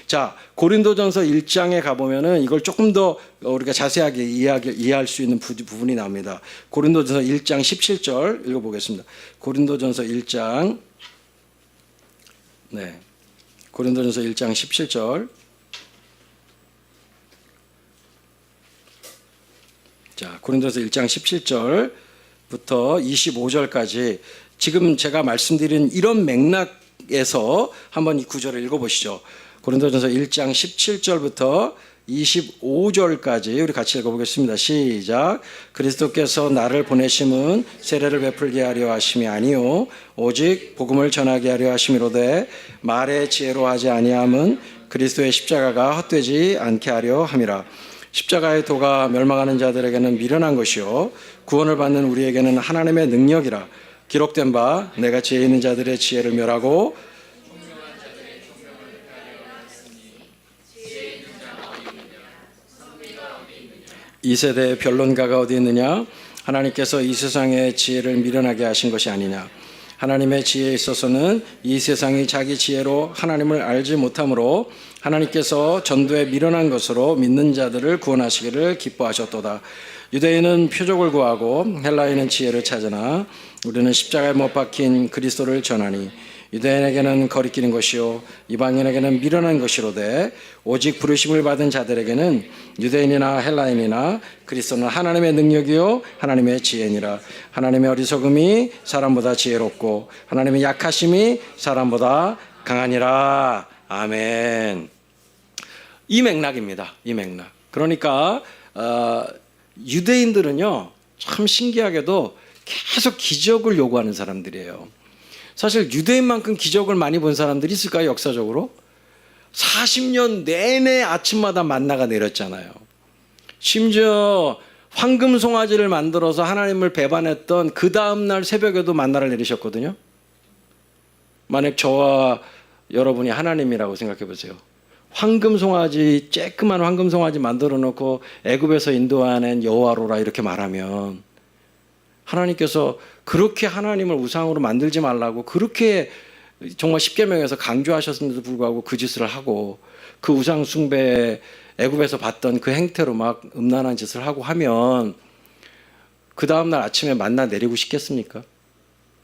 자, 고린도전서 1장에 가보면은 이걸 조금 더 우리가 자세하게 이해할 수 있는 부분이 나옵니다. 고린도전서 1장 17절 읽어보겠습니다. 고린도전서 1장, 네, 고린도전서 1장 17절. 자, 고린도전서 1장 17절부터 25절까지 지금 제가 말씀드린 이런 맥락에서 한번 이 구절을 읽어보시죠. 고린도전서 1장 17절부터 25절까지 우리 같이 읽어보겠습니다. 시작. 그리스도께서 나를 보내심은 세례를 베풀게 하려 하심이 아니요 오직 복음을 전하게 하려 하심이로되 말의 지혜로 하지 아니함은 그리스도의 십자가가 헛되지 않게 하려 함이라. 십자가의 도가 멸망하는 자들에게는 미련한 것이요 구원을 받는 우리에게는 하나님의 능력이라. 기록된 바 내가 지혜 있는 자들의 지혜를 멸하고 이 세대의 변론가가 어디 있느냐? 하나님께서 이 세상의 지혜를 미련하게 하신 것이 아니냐? 하나님의 지혜에 있어서는 이 세상이 자기 지혜로 하나님을 알지 못하므로 하나님께서 전도에 미련한 것으로 믿는 자들을 구원하시기를 기뻐하셨도다. 유대인은 표적을 구하고 헬라인은 지혜를 찾으나 우리는 십자가에 못 박힌 그리스도를 전하니 유대인에게는 거리끼는 것이요 이방인에게는 미련한 것이로되 오직 부르심을 받은 자들에게는 유대인이나 헬라인이나 그리스도는 하나님의 능력이요 하나님의 지혜니라. 하나님의 어리석음이 사람보다 지혜롭고 하나님의 약하심이 사람보다 강하니라. 아멘. 이 맥락입니다. 이 맥락. 그러니까 유대인들은요 참 신기하게도 계속 기적을 요구하는 사람들이에요. 사실 유대인만큼 기적을 많이 본 사람들이 있을까요? 역사적으로 40년 내내 아침마다 만나가 내렸잖아요. 심지어 황금 송아지를 만들어서 하나님을 배반했던 그 다음날 새벽에도 만나를 내리셨거든요. 만약 저와 여러분이 하나님이라고 생각해 보세요. 황금 송아지, 쬐끄만 황금 송아지 만들어 놓고 애굽에서 인도하는 여호와로라 이렇게 말하면 하나님께서 그렇게 하나님을 우상으로 만들지 말라고 그렇게 정말 십계명에서 강조하셨음에도 불구하고 그 짓을 하고 그 우상 숭배 애굽에서 봤던 그 행태로 막 음란한 짓을 하고 하면 그 다음날 아침에 만나 내리고 싶겠습니까?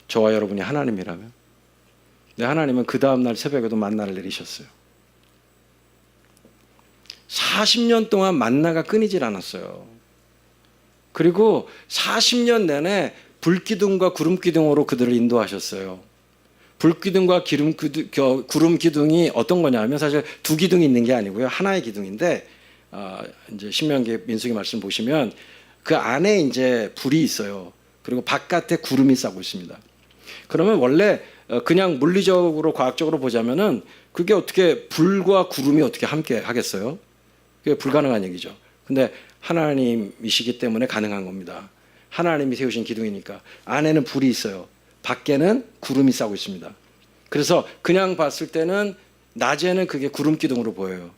저와 여러분이 하나님이라면. 근데 하나님은 그 다음날 새벽에도 만나를 내리셨어요. 40년 동안 만나가 끊이질 않았어요. 그리고 40년 내내 불기둥과 구름기둥으로 그들을 인도하셨어요. 불기둥과 구름기둥이 어떤 거냐면 사실 두 기둥이 있는 게 아니고요. 하나의 기둥인데 이제 신명기 민수기 말씀 보시면 그 안에 이제 불이 있어요. 그리고 바깥에 구름이 싸고 있습니다. 그러면 원래 그냥 물리적으로 과학적으로 보자면은 그게 어떻게 불과 구름이 어떻게 함께 하겠어요? 그게 불가능한 얘기죠. 근데 하나님이시기 때문에 가능한 겁니다. 하나님이 세우신 기둥이니까 안에는 불이 있어요. 밖에는 구름이 싸고 있습니다. 그래서 그냥 봤을 때는 낮에는 그게 구름 기둥으로 보여요.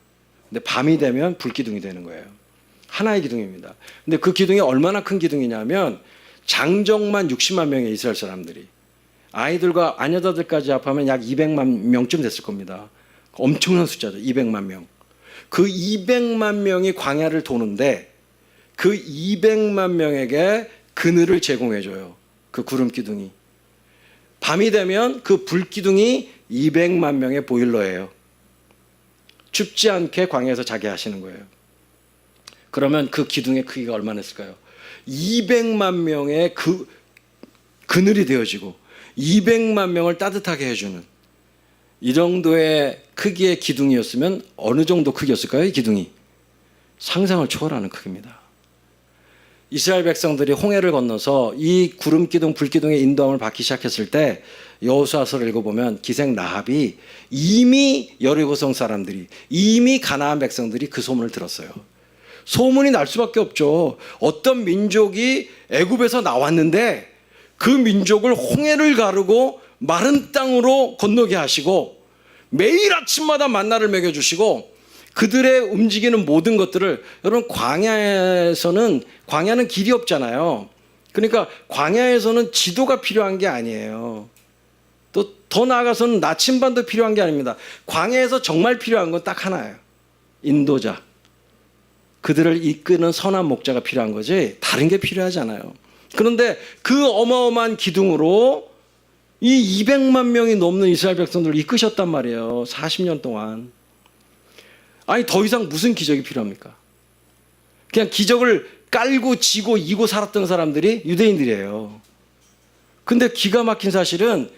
근데 밤이 되면 불 기둥이 되는 거예요. 하나의 기둥입니다. 근데 그 기둥이 얼마나 큰 기둥이냐면 장정만 60만 명의 이스라엘 사람들이 아이들과 아녀자들까지 합하면 약 200만 명쯤 됐을 겁니다. 엄청난 숫자죠. 200만 명. 그 200만 명이 광야를 도는데 그 200만 명에게 그늘을 제공해줘요. 그 구름 기둥이. 밤이 되면 그 불 기둥이 200만 명의 보일러예요. 춥지 않게 광야에서 자게 하시는 거예요. 그러면 그 기둥의 크기가 얼마나 했을까요? 200만 명의 그늘이 되어지고 200만 명을 따뜻하게 해주는 이 정도의 크기의 기둥이었으면 어느 정도 크기였을까요? 이 기둥이 상상을 초월하는 크기입니다. 이스라엘 백성들이 홍해를 건너서 이 구름 기둥, 불 기둥의 인도함을 받기 시작했을 때 여호수아서를 읽어보면 기생 라합이 이미 여리고성 사람들이 이미 가나안 백성들이 그 소문을 들었어요. 소문이 날 수밖에 없죠. 어떤 민족이 애굽에서 나왔는데 그 민족을 홍해를 가르고 마른 땅으로 건너게 하시고 매일 아침마다 만나를 먹여주시고 그들의 움직이는 모든 것들을 여러분 광야는 길이 없잖아요. 그러니까 광야에서는 지도가 필요한 게 아니에요. 또 더 나아가서는 나침반도 필요한 게 아닙니다. 광야에서 정말 필요한 건 딱 하나예요. 인도자. 그들을 이끄는 선한 목자가 필요한 거지 다른 게 필요하지 않아요. 그런데 그 어마어마한 기둥으로 이 200만 명이 넘는 이스라엘 백성들을 이끄셨단 말이에요. 40년 동안. 아니 더 이상 무슨 기적이 필요합니까? 그냥 기적을 깔고 지고 이고 살았던 사람들이 유대인들이에요. 근데 기가 막힌 사실은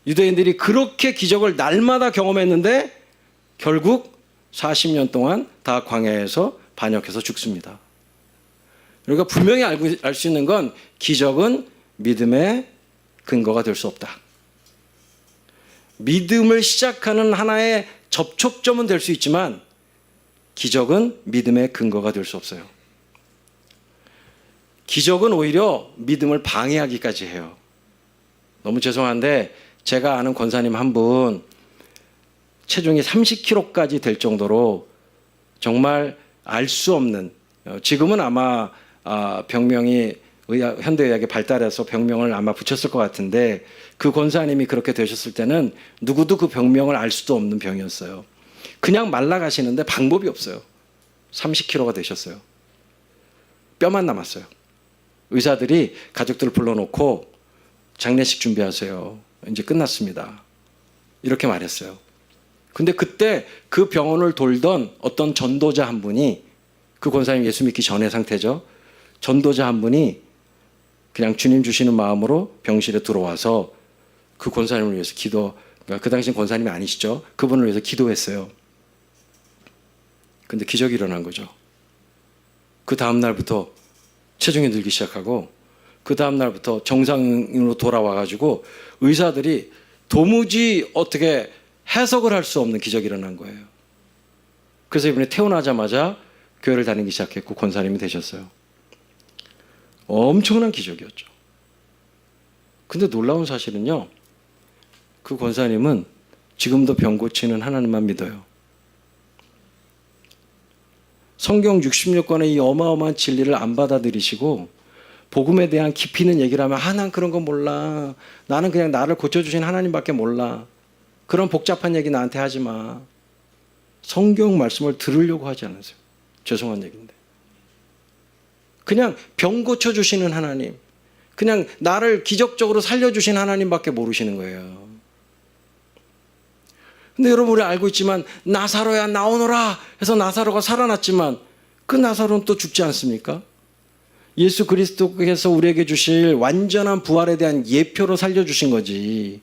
유대인들이 그렇게 기적을 날마다 경험했는데 결국 40년 동안 다 광야에서 반역해서 죽습니다. 그러니까 분명히 알 수 있는 건 기적은 믿음의 근거가 될 수 없다. 믿음을 시작하는 하나의 접촉점은 될 수 있지만 기적은 믿음의 근거가 될 수 없어요. 기적은 오히려 믿음을 방해하기까지 해요. 너무 죄송한데 제가 아는 권사님 한 분 체중이 30kg까지 될 정도로 정말 알 수 없는 지금은 아마 병명이 현대의학이 발달해서 병명을 아마 붙였을 것 같은데 그 권사님이 그렇게 되셨을 때는 누구도 그 병명을 알 수도 없는 병이었어요. 그냥 말라가시는데 방법이 없어요. 30kg가 되셨어요. 뼈만 남았어요. 의사들이 가족들을 불러놓고 장례식 준비하세요. 이제 끝났습니다. 이렇게 말했어요. 근데 그때 그 병원을 돌던 어떤 전도자 한 분이 그 권사님 예수 믿기 전의 상태죠. 전도자 한 분이 그냥 주님 주시는 마음으로 병실에 들어와서 그 권사님을 위해서 그러니까 그 당시엔 권사님이 아니시죠. 그분을 위해서 기도했어요. 근데 기적이 일어난 거죠. 그 다음 날부터 체중이 늘기 시작하고 그 다음 날부터 정상으로 돌아와가지고 의사들이 도무지 어떻게 해석을 할 수 없는 기적이 일어난 거예요. 그래서 이번에 태어나자마자 교회를 다니기 시작했고 권사님이 되셨어요. 엄청난 기적이었죠. 근데 놀라운 사실은요. 그 권사님은 지금도 병 고치는 하나님만 믿어요. 성경 66권의 이 어마어마한 진리를 안 받아들이시고 복음에 대한 깊이 있는 얘기를 하면 난 그런 거 몰라. 나는 그냥 나를 고쳐주신 하나님밖에 몰라. 그런 복잡한 얘기 나한테 하지 마. 성경 말씀을 들으려고 하지 않으세요. 죄송한 얘기인데. 그냥 병 고쳐주시는 하나님, 그냥 나를 기적적으로 살려주신 하나님밖에 모르시는 거예요. 근데 여러분, 우리 알고 있지만 나사로야 나오너라 해서 나사로가 살아났지만 그 나사로는 또 죽지 않습니까? 예수 그리스도께서 우리에게 주실 완전한 부활에 대한 예표로 살려주신 거지.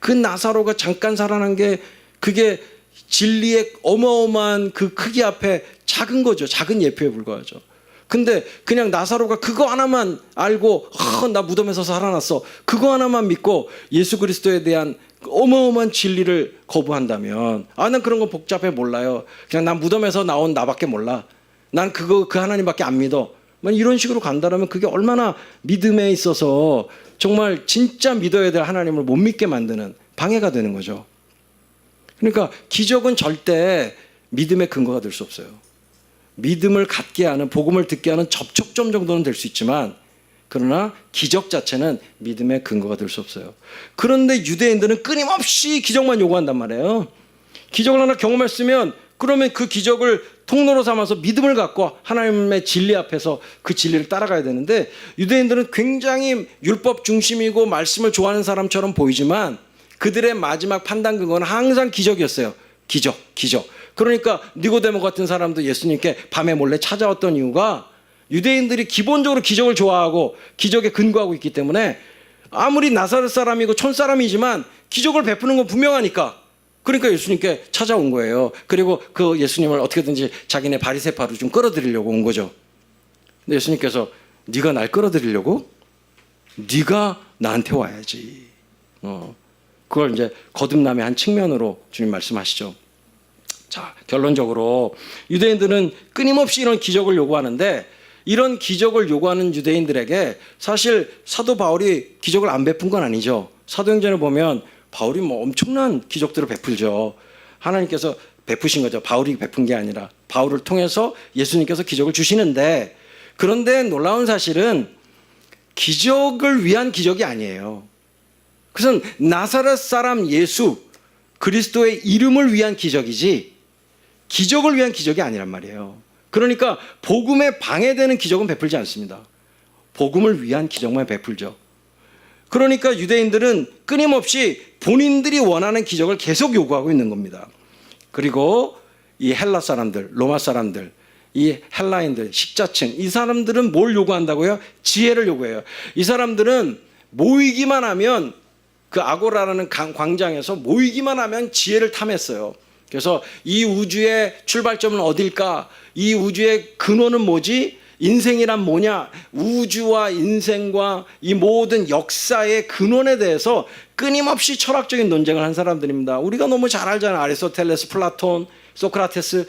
그 나사로가 잠깐 살아난 게 그게 진리의 어마어마한 그 크기 앞에 작은 거죠. 작은 예표에 불과하죠. 근데 그냥 나사로가 그거 하나만 알고 나 무덤에서 살아났어, 그거 하나만 믿고 예수 그리스도에 대한 어마어마한 진리를 거부한다면 난 그런 거 복잡해 몰라요. 그냥 난 무덤에서 나온 나밖에 몰라. 난 그 하나님밖에 안 믿어. 이런 식으로 간다면 그게 얼마나 믿음에 있어서 정말 진짜 믿어야 될 하나님을 못 믿게 만드는 방해가 되는 거죠. 그러니까 기적은 절대 믿음의 근거가 될 수 없어요. 믿음을 갖게 하는, 복음을 듣게 하는 접촉점 정도는 될 수 있지만, 그러나 기적 자체는 믿음의 근거가 될 수 없어요. 그런데 유대인들은 끊임없이 기적만 요구한단 말이에요. 기적을 하나 경험했으면 그러면 그 기적을 통로로 삼아서 믿음을 갖고 하나님의 진리 앞에서 그 진리를 따라가야 되는데, 유대인들은 굉장히 율법 중심이고 말씀을 좋아하는 사람처럼 보이지만 그들의 마지막 판단 근거는 항상 기적이었어요. 기적. 그러니까 니고데모 같은 사람도 예수님께 밤에 몰래 찾아왔던 이유가 유대인들이 기본적으로 기적을 좋아하고 기적에 근거하고 있기 때문에, 아무리 나사렛 사람이고 촌사람이지만 기적을 베푸는 건 분명하니까, 그러니까 예수님께 찾아온 거예요. 그리고 그 예수님을 어떻게든지 자기네 바리새파로 좀 끌어들이려고 온 거죠. 근데 예수님께서 네가 날 끌어들이려고? 네가 나한테 와야지. 그걸 이제 거듭남의 한 측면으로 주님 말씀하시죠. 자, 결론적으로 유대인들은 끊임없이 이런 기적을 요구하는데, 이런 기적을 요구하는 유대인들에게 사실 사도 바울이 기적을 안 베푼 건 아니죠. 사도행전을 보면 바울이 엄청난 기적들을 베풀죠. 하나님께서 베푸신 거죠. 바울이 베푼 게 아니라 바울을 통해서 예수님께서 기적을 주시는데, 그런데 놀라운 사실은 기적을 위한 기적이 아니에요. 그것은 나사렛 사람 예수 그리스도의 이름을 위한 기적이지 기적을 위한 기적이 아니란 말이에요. 그러니까 복음에 방해되는 기적은 베풀지 않습니다. 복음을 위한 기적만 베풀죠. 그러니까 유대인들은 끊임없이 본인들이 원하는 기적을 계속 요구하고 있는 겁니다. 그리고 이 헬라 사람들, 로마 사람들, 이 헬라인들, 식자층, 이 사람들은 뭘 요구한다고요? 지혜를 요구해요. 이 사람들은 모이기만 하면, 그 아고라라는 광장에서 모이기만 하면 지혜를 탐했어요. 그래서 이 우주의 출발점은 어딜까? 이 우주의 근원은 뭐지? 인생이란 뭐냐? 우주와 인생과 이 모든 역사의 근원에 대해서 끊임없이 철학적인 논쟁을 한 사람들입니다. 우리가 너무 잘 알잖아요. 아리스토텔레스, 플라톤, 소크라테스,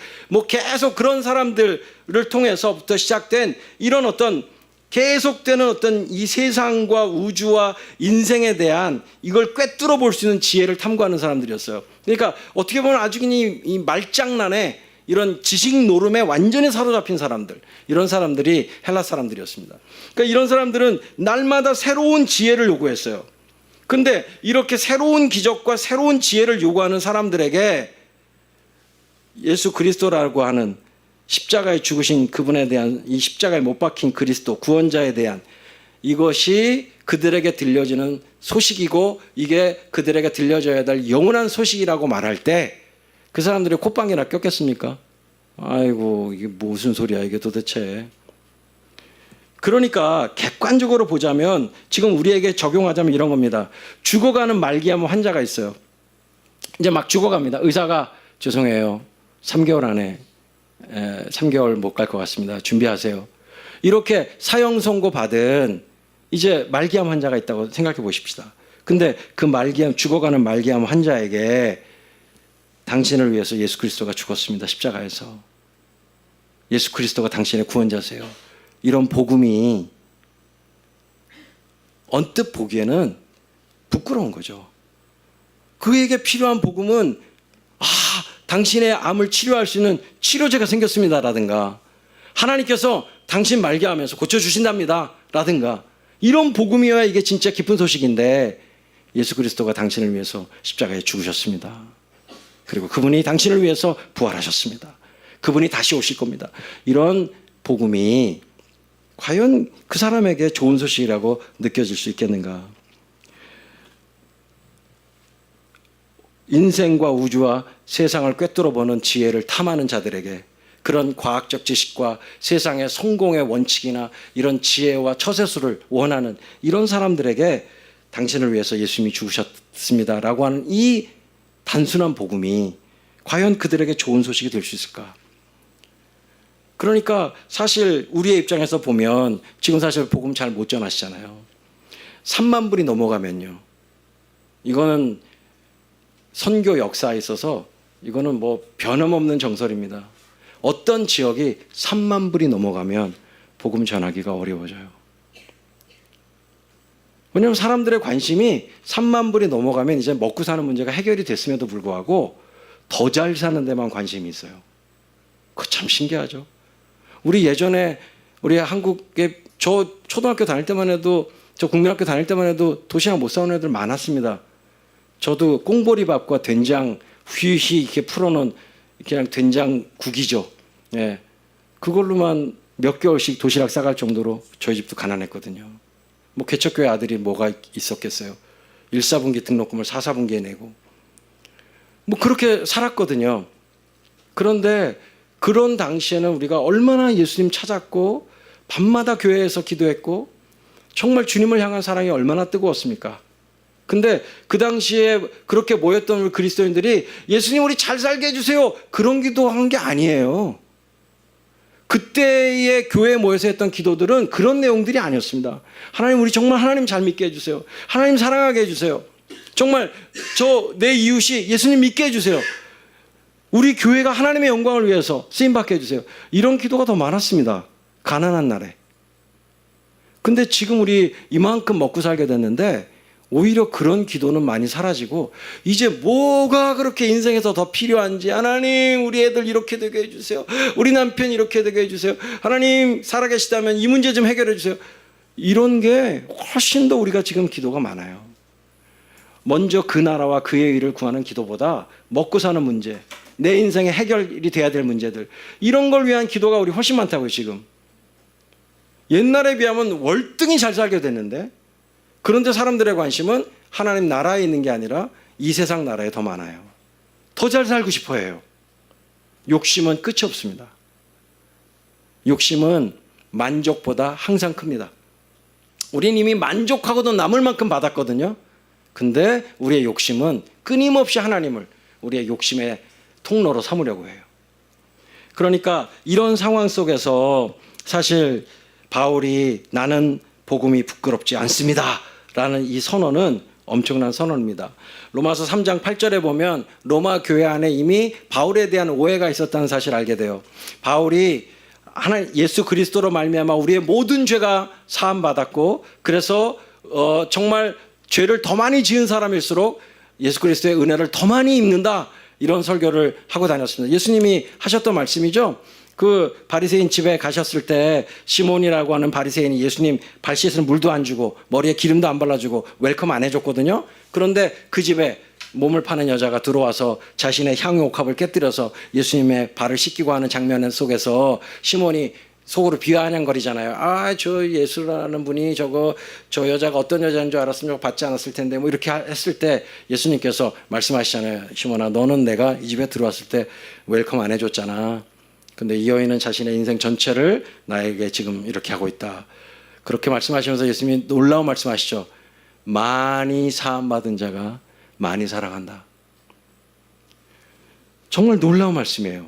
계속 그런 사람들을 통해서부터 시작된 이런 어떤 계속되는 어떤 이 세상과 우주와 인생에 대한 이걸 꿰뚫어 볼 수 있는 지혜를 탐구하는 사람들이었어요. 그러니까 어떻게 보면 아주 이 말장난에 이런 지식 노름에 완전히 사로잡힌 사람들, 이런 사람들이 헬라 사람들이었습니다. 그러니까 이런 사람들은 날마다 새로운 지혜를 요구했어요. 근데 이렇게 새로운 기적과 새로운 지혜를 요구하는 사람들에게 예수 그리스도라고 하는 십자가에 죽으신 그분에 대한, 이 십자가에 못 박힌 그리스도 구원자에 대한 이것이 그들에게 들려지는 소식이고, 이게 그들에게 들려져야 될 영원한 소식이라고 말할 때 그 사람들이 콧방귀나 꼈겠습니까? 아이고, 이게 무슨 소리야 이게 도대체. 그러니까 객관적으로 보자면 지금 우리에게 적용하자면 이런 겁니다. 죽어가는 말기암 환자가 있어요. 이제 막 죽어갑니다. 의사가 죄송해요, 3개월 안에 3개월 못 갈 것 같습니다. 준비하세요. 이렇게 사형 선고 받은 이제 말기암 환자가 있다고 생각해 보십시다. 근데 그 말기암, 죽어가는 말기암 환자에게 당신을 위해서 예수 그리스도가 죽었습니다. 십자가에서. 예수 그리스도가 당신의 구원자세요. 이런 복음이 언뜻 보기에는 부끄러운 거죠. 그에게 필요한 복음은 당신의 암을 치료할 수 있는 치료제가 생겼습니다라든가 하나님께서 당신 말게 하면서 고쳐주신답니다 라든가 이런 복음이어야 이게 진짜 기쁜 소식인데 예수 그리스도가 당신을 위해서 십자가에 죽으셨습니다. 그리고 그분이 당신을 위해서 부활하셨습니다. 그분이 다시 오실 겁니다. 이런 복음이 과연 그 사람에게 좋은 소식이라고 느껴질 수 있겠는가? 인생과 우주와 세상을 꿰뚫어 보는 지혜를 탐하는 자들에게 그런 과학적 지식과 세상의 성공의 원칙이나 이런 지혜와 처세술을 원하는 이런 사람들에게 당신을 위해서 예수님이 죽으셨습니다라고 하는 이 단순한 복음이 과연 그들에게 좋은 소식이 될 수 있을까? 그러니까 사실 우리의 입장에서 보면 지금 사실 복음 잘 못 전하시잖아요. 3만 불이 넘어가면요. 이거는 선교 역사에 있어서 이거는 뭐 변함없는 정설입니다. 어떤 지역이 3만 불이 넘어가면 복음 전하기가 어려워져요. 왜냐하면 사람들의 관심이 3만 불이 넘어가면 이제 먹고 사는 문제가 해결이 됐음에도 불구하고 더 잘 사는 데만 관심이 있어요. 그거 참 신기하죠. 우리 예전에 우리 한국에 저 초등학교 다닐 때만 해도 저 국민학교 다닐 때만 해도 도시락 못 사오는 애들 많았습니다. 저도 꽁보리밥과 된장 휘휘 이렇게 풀어놓은 그냥 된장국이죠. 예, 그걸로만 몇 개월씩 도시락 싸갈 정도로 저희 집도 가난했거든요. 뭐 개척교회 아들이 뭐가 있었겠어요. 1사분기 등록금을 4사분기에 내고 뭐 그렇게 살았거든요. 그런데 그런 당시에는 우리가 얼마나 예수님 찾았고 밤마다 교회에서 기도했고 정말 주님을 향한 사랑이 얼마나 뜨거웠습니까? 근데 그 당시에 그렇게 모였던 우리 그리스도인들이 예수님 우리 잘 살게 해주세요 그런 기도한 게 아니에요. 그때의 교회에 모여서 했던 기도들은 그런 내용들이 아니었습니다. 하나님 우리 정말 하나님 잘 믿게 해주세요. 하나님 사랑하게 해주세요. 정말 저 내 이웃이 예수님 믿게 해주세요. 우리 교회가 하나님의 영광을 위해서 쓰임받게 해주세요. 이런 기도가 더 많았습니다. 가난한 날에. 근데 지금 우리 이만큼 먹고 살게 됐는데 오히려 그런 기도는 많이 사라지고 이제 뭐가 그렇게 인생에서 더 필요한지 하나님 우리 애들 이렇게 되게 해주세요. 우리 남편 이렇게 되게 해주세요. 하나님 살아계시다면 이 문제 좀 해결해 주세요. 이런 게 훨씬 더 우리가 지금 기도가 많아요. 먼저 그 나라와 그의 의를 구하는 기도보다 먹고 사는 문제, 내 인생에 해결이 돼야 될 문제들 이런 걸 위한 기도가 우리 훨씬 많다고요. 지금 옛날에 비하면 월등히 잘 살게 됐는데 그런데 사람들의 관심은 하나님 나라에 있는 게 아니라 이 세상 나라에 더 많아요. 더 잘 살고 싶어 해요. 욕심은 끝이 없습니다. 욕심은 만족보다 항상 큽니다. 우린 이미 만족하고도 남을 만큼 받았거든요. 근데 우리의 욕심은 끊임없이 하나님을 우리의 욕심의 통로로 삼으려고 해요. 그러니까 이런 상황 속에서 사실 바울이 나는 복음이 부끄럽지 않습니다 라는 이 선언은 엄청난 선언입니다. 로마서 3장 8절에 보면 로마 교회 안에 이미 바울에 대한 오해가 있었다는 사실을 알게 돼요. 바울이 예수 그리스도로 말미암아 우리의 모든 죄가 사함 받았고 그래서 정말 죄를 더 많이 지은 사람일수록 예수 그리스도의 은혜를 더 많이 입는다 이런 설교를 하고 다녔습니다. 예수님이 하셨던 말씀이죠. 그 바리새인 집에 가셨을 때 시몬이라고 하는 바리새인이 예수님 발 씻으는 물도 안 주고 머리에 기름도 안 발라주고 웰컴 안 해줬거든요. 그런데 그 집에 몸을 파는 여자가 들어와서 자신의 향유 옥합을 깨뜨려서 예수님의 발을 씻기고 하는 장면 속에서 시몬이 속으로 비아냥거리잖아요. 아, 저 예수라는 분이 저 여자가 어떤 여자인 줄 알았으면 받지 않았을 텐데 뭐 이렇게 했을 때 예수님께서 말씀하시잖아요. 시몬아, 너는 내가 이 집에 들어왔을 때 웰컴 안 해줬잖아. 근데 이 여인은 자신의 인생 전체를 나에게 지금 이렇게 하고 있다. 그렇게 말씀하시면서 예수님이 놀라운 말씀하시죠. 많이 사함받은 자가 많이 살아간다. 정말 놀라운 말씀이에요.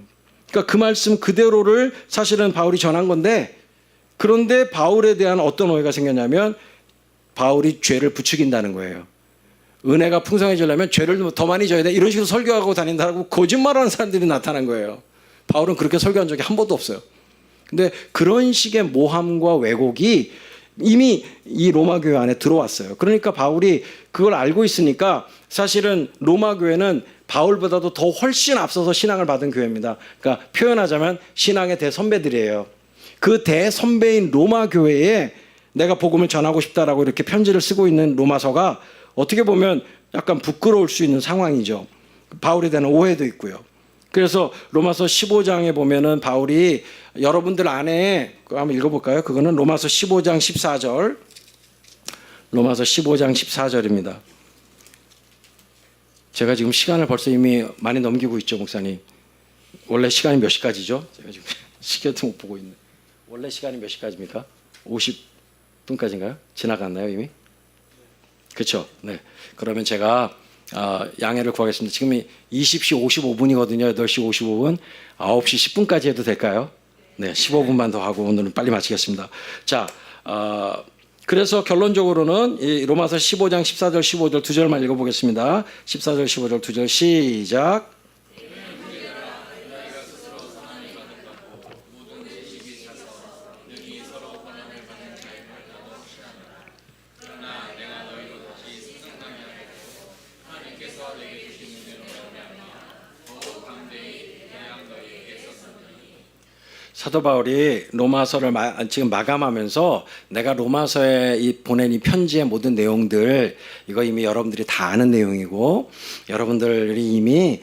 그러니까 그 말씀 그대로를 사실은 바울이 전한 건데 그런데 바울에 대한 어떤 오해가 생겼냐면 바울이 죄를 부추긴다는 거예요. 은혜가 풍성해지려면 죄를 더 많이 져야 돼. 이런 식으로 설교하고 다닌다고 거짓말하는 사람들이 나타난 거예요. 바울은 그렇게 설교한 적이 한 번도 없어요. 근데 그런 식의 모함과 왜곡이 이미 이 로마 교회 안에 들어왔어요. 그러니까 바울이 그걸 알고 있으니까 사실은 로마 교회는 바울보다도 더 훨씬 앞서서 신앙을 받은 교회입니다. 그러니까 표현하자면 신앙의 대선배들이에요. 그 대선배인 로마 교회에 내가 복음을 전하고 싶다라고 이렇게 편지를 쓰고 있는 로마서가 어떻게 보면 약간 부끄러울 수 있는 상황이죠. 바울에 대한 오해도 있고요. 그래서 로마서 15장에 보면은 바울이 여러분들 안에 한번 읽어볼까요? 그거는 로마서 15장 14절. 로마서 15장 14절입니다. 제가 지금 시간을 벌써 이미 많이 넘기고 있죠, 목사님. 원래 시간이 몇 시까지죠? 제가 지금 시계도 못 보고 있네. 원래 시간이 몇 시까지입니까? 50분까지인가요? 지나갔나요, 이미? 그렇죠. 네. 그러면 제가 양해를 구하겠습니다. 지금이 20시 55분이거든요. 8시 55분. 9시 10분까지 해도 될까요? 네, 15분만 더 하고 오늘은 빨리 마치겠습니다. 자, 그래서 결론적으로는 이 로마서 15장 14절 15절 두 절만 읽어보겠습니다. 14절 15절 두 절 시작. 사도 바울이 로마서를 지금 마감하면서 내가 로마서에 보낸 이 편지의 모든 내용들 이거 이미 여러분들이 다 아는 내용이고 여러분들이 이미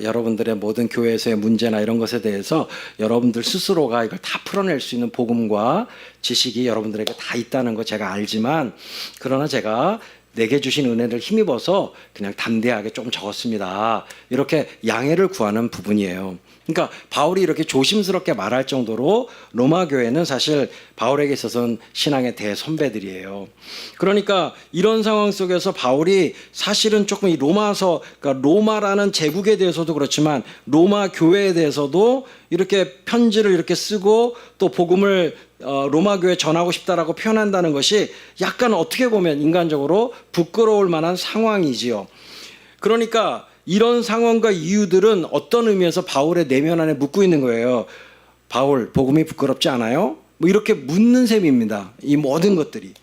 여러분들의 모든 교회에서의 문제나 이런 것에 대해서 여러분들 스스로가 이걸 다 풀어낼 수 있는 복음과 지식이 여러분들에게 다 있다는 거 제가 알지만 그러나 제가 내게 주신 은혜를 힘입어서 그냥 담대하게 좀 적었습니다. 이렇게 양해를 구하는 부분이에요. 그러니까 바울이 이렇게 조심스럽게 말할 정도로 로마 교회는 사실 바울에게 있어서는 신앙의 대선배들이에요. 그러니까 이런 상황 속에서 바울이 사실은 조금 이 로마서, 그러니까 로마라는 제국에 대해서도 그렇지만 로마 교회에 대해서도 이렇게 편지를 이렇게 쓰고 또 복음을 로마 교회에 전하고 싶다라고 표현한다는 것이 약간 어떻게 보면 인간적으로 부끄러울 만한 상황이지요. 그러니까 이런 상황과 이유들은 어떤 의미에서 바울의 내면 안에 묻고 있는 거예요. 바울, 복음이 부끄럽지 않아요? 뭐 이렇게 묻는 셈입니다. 이 모든 것들이.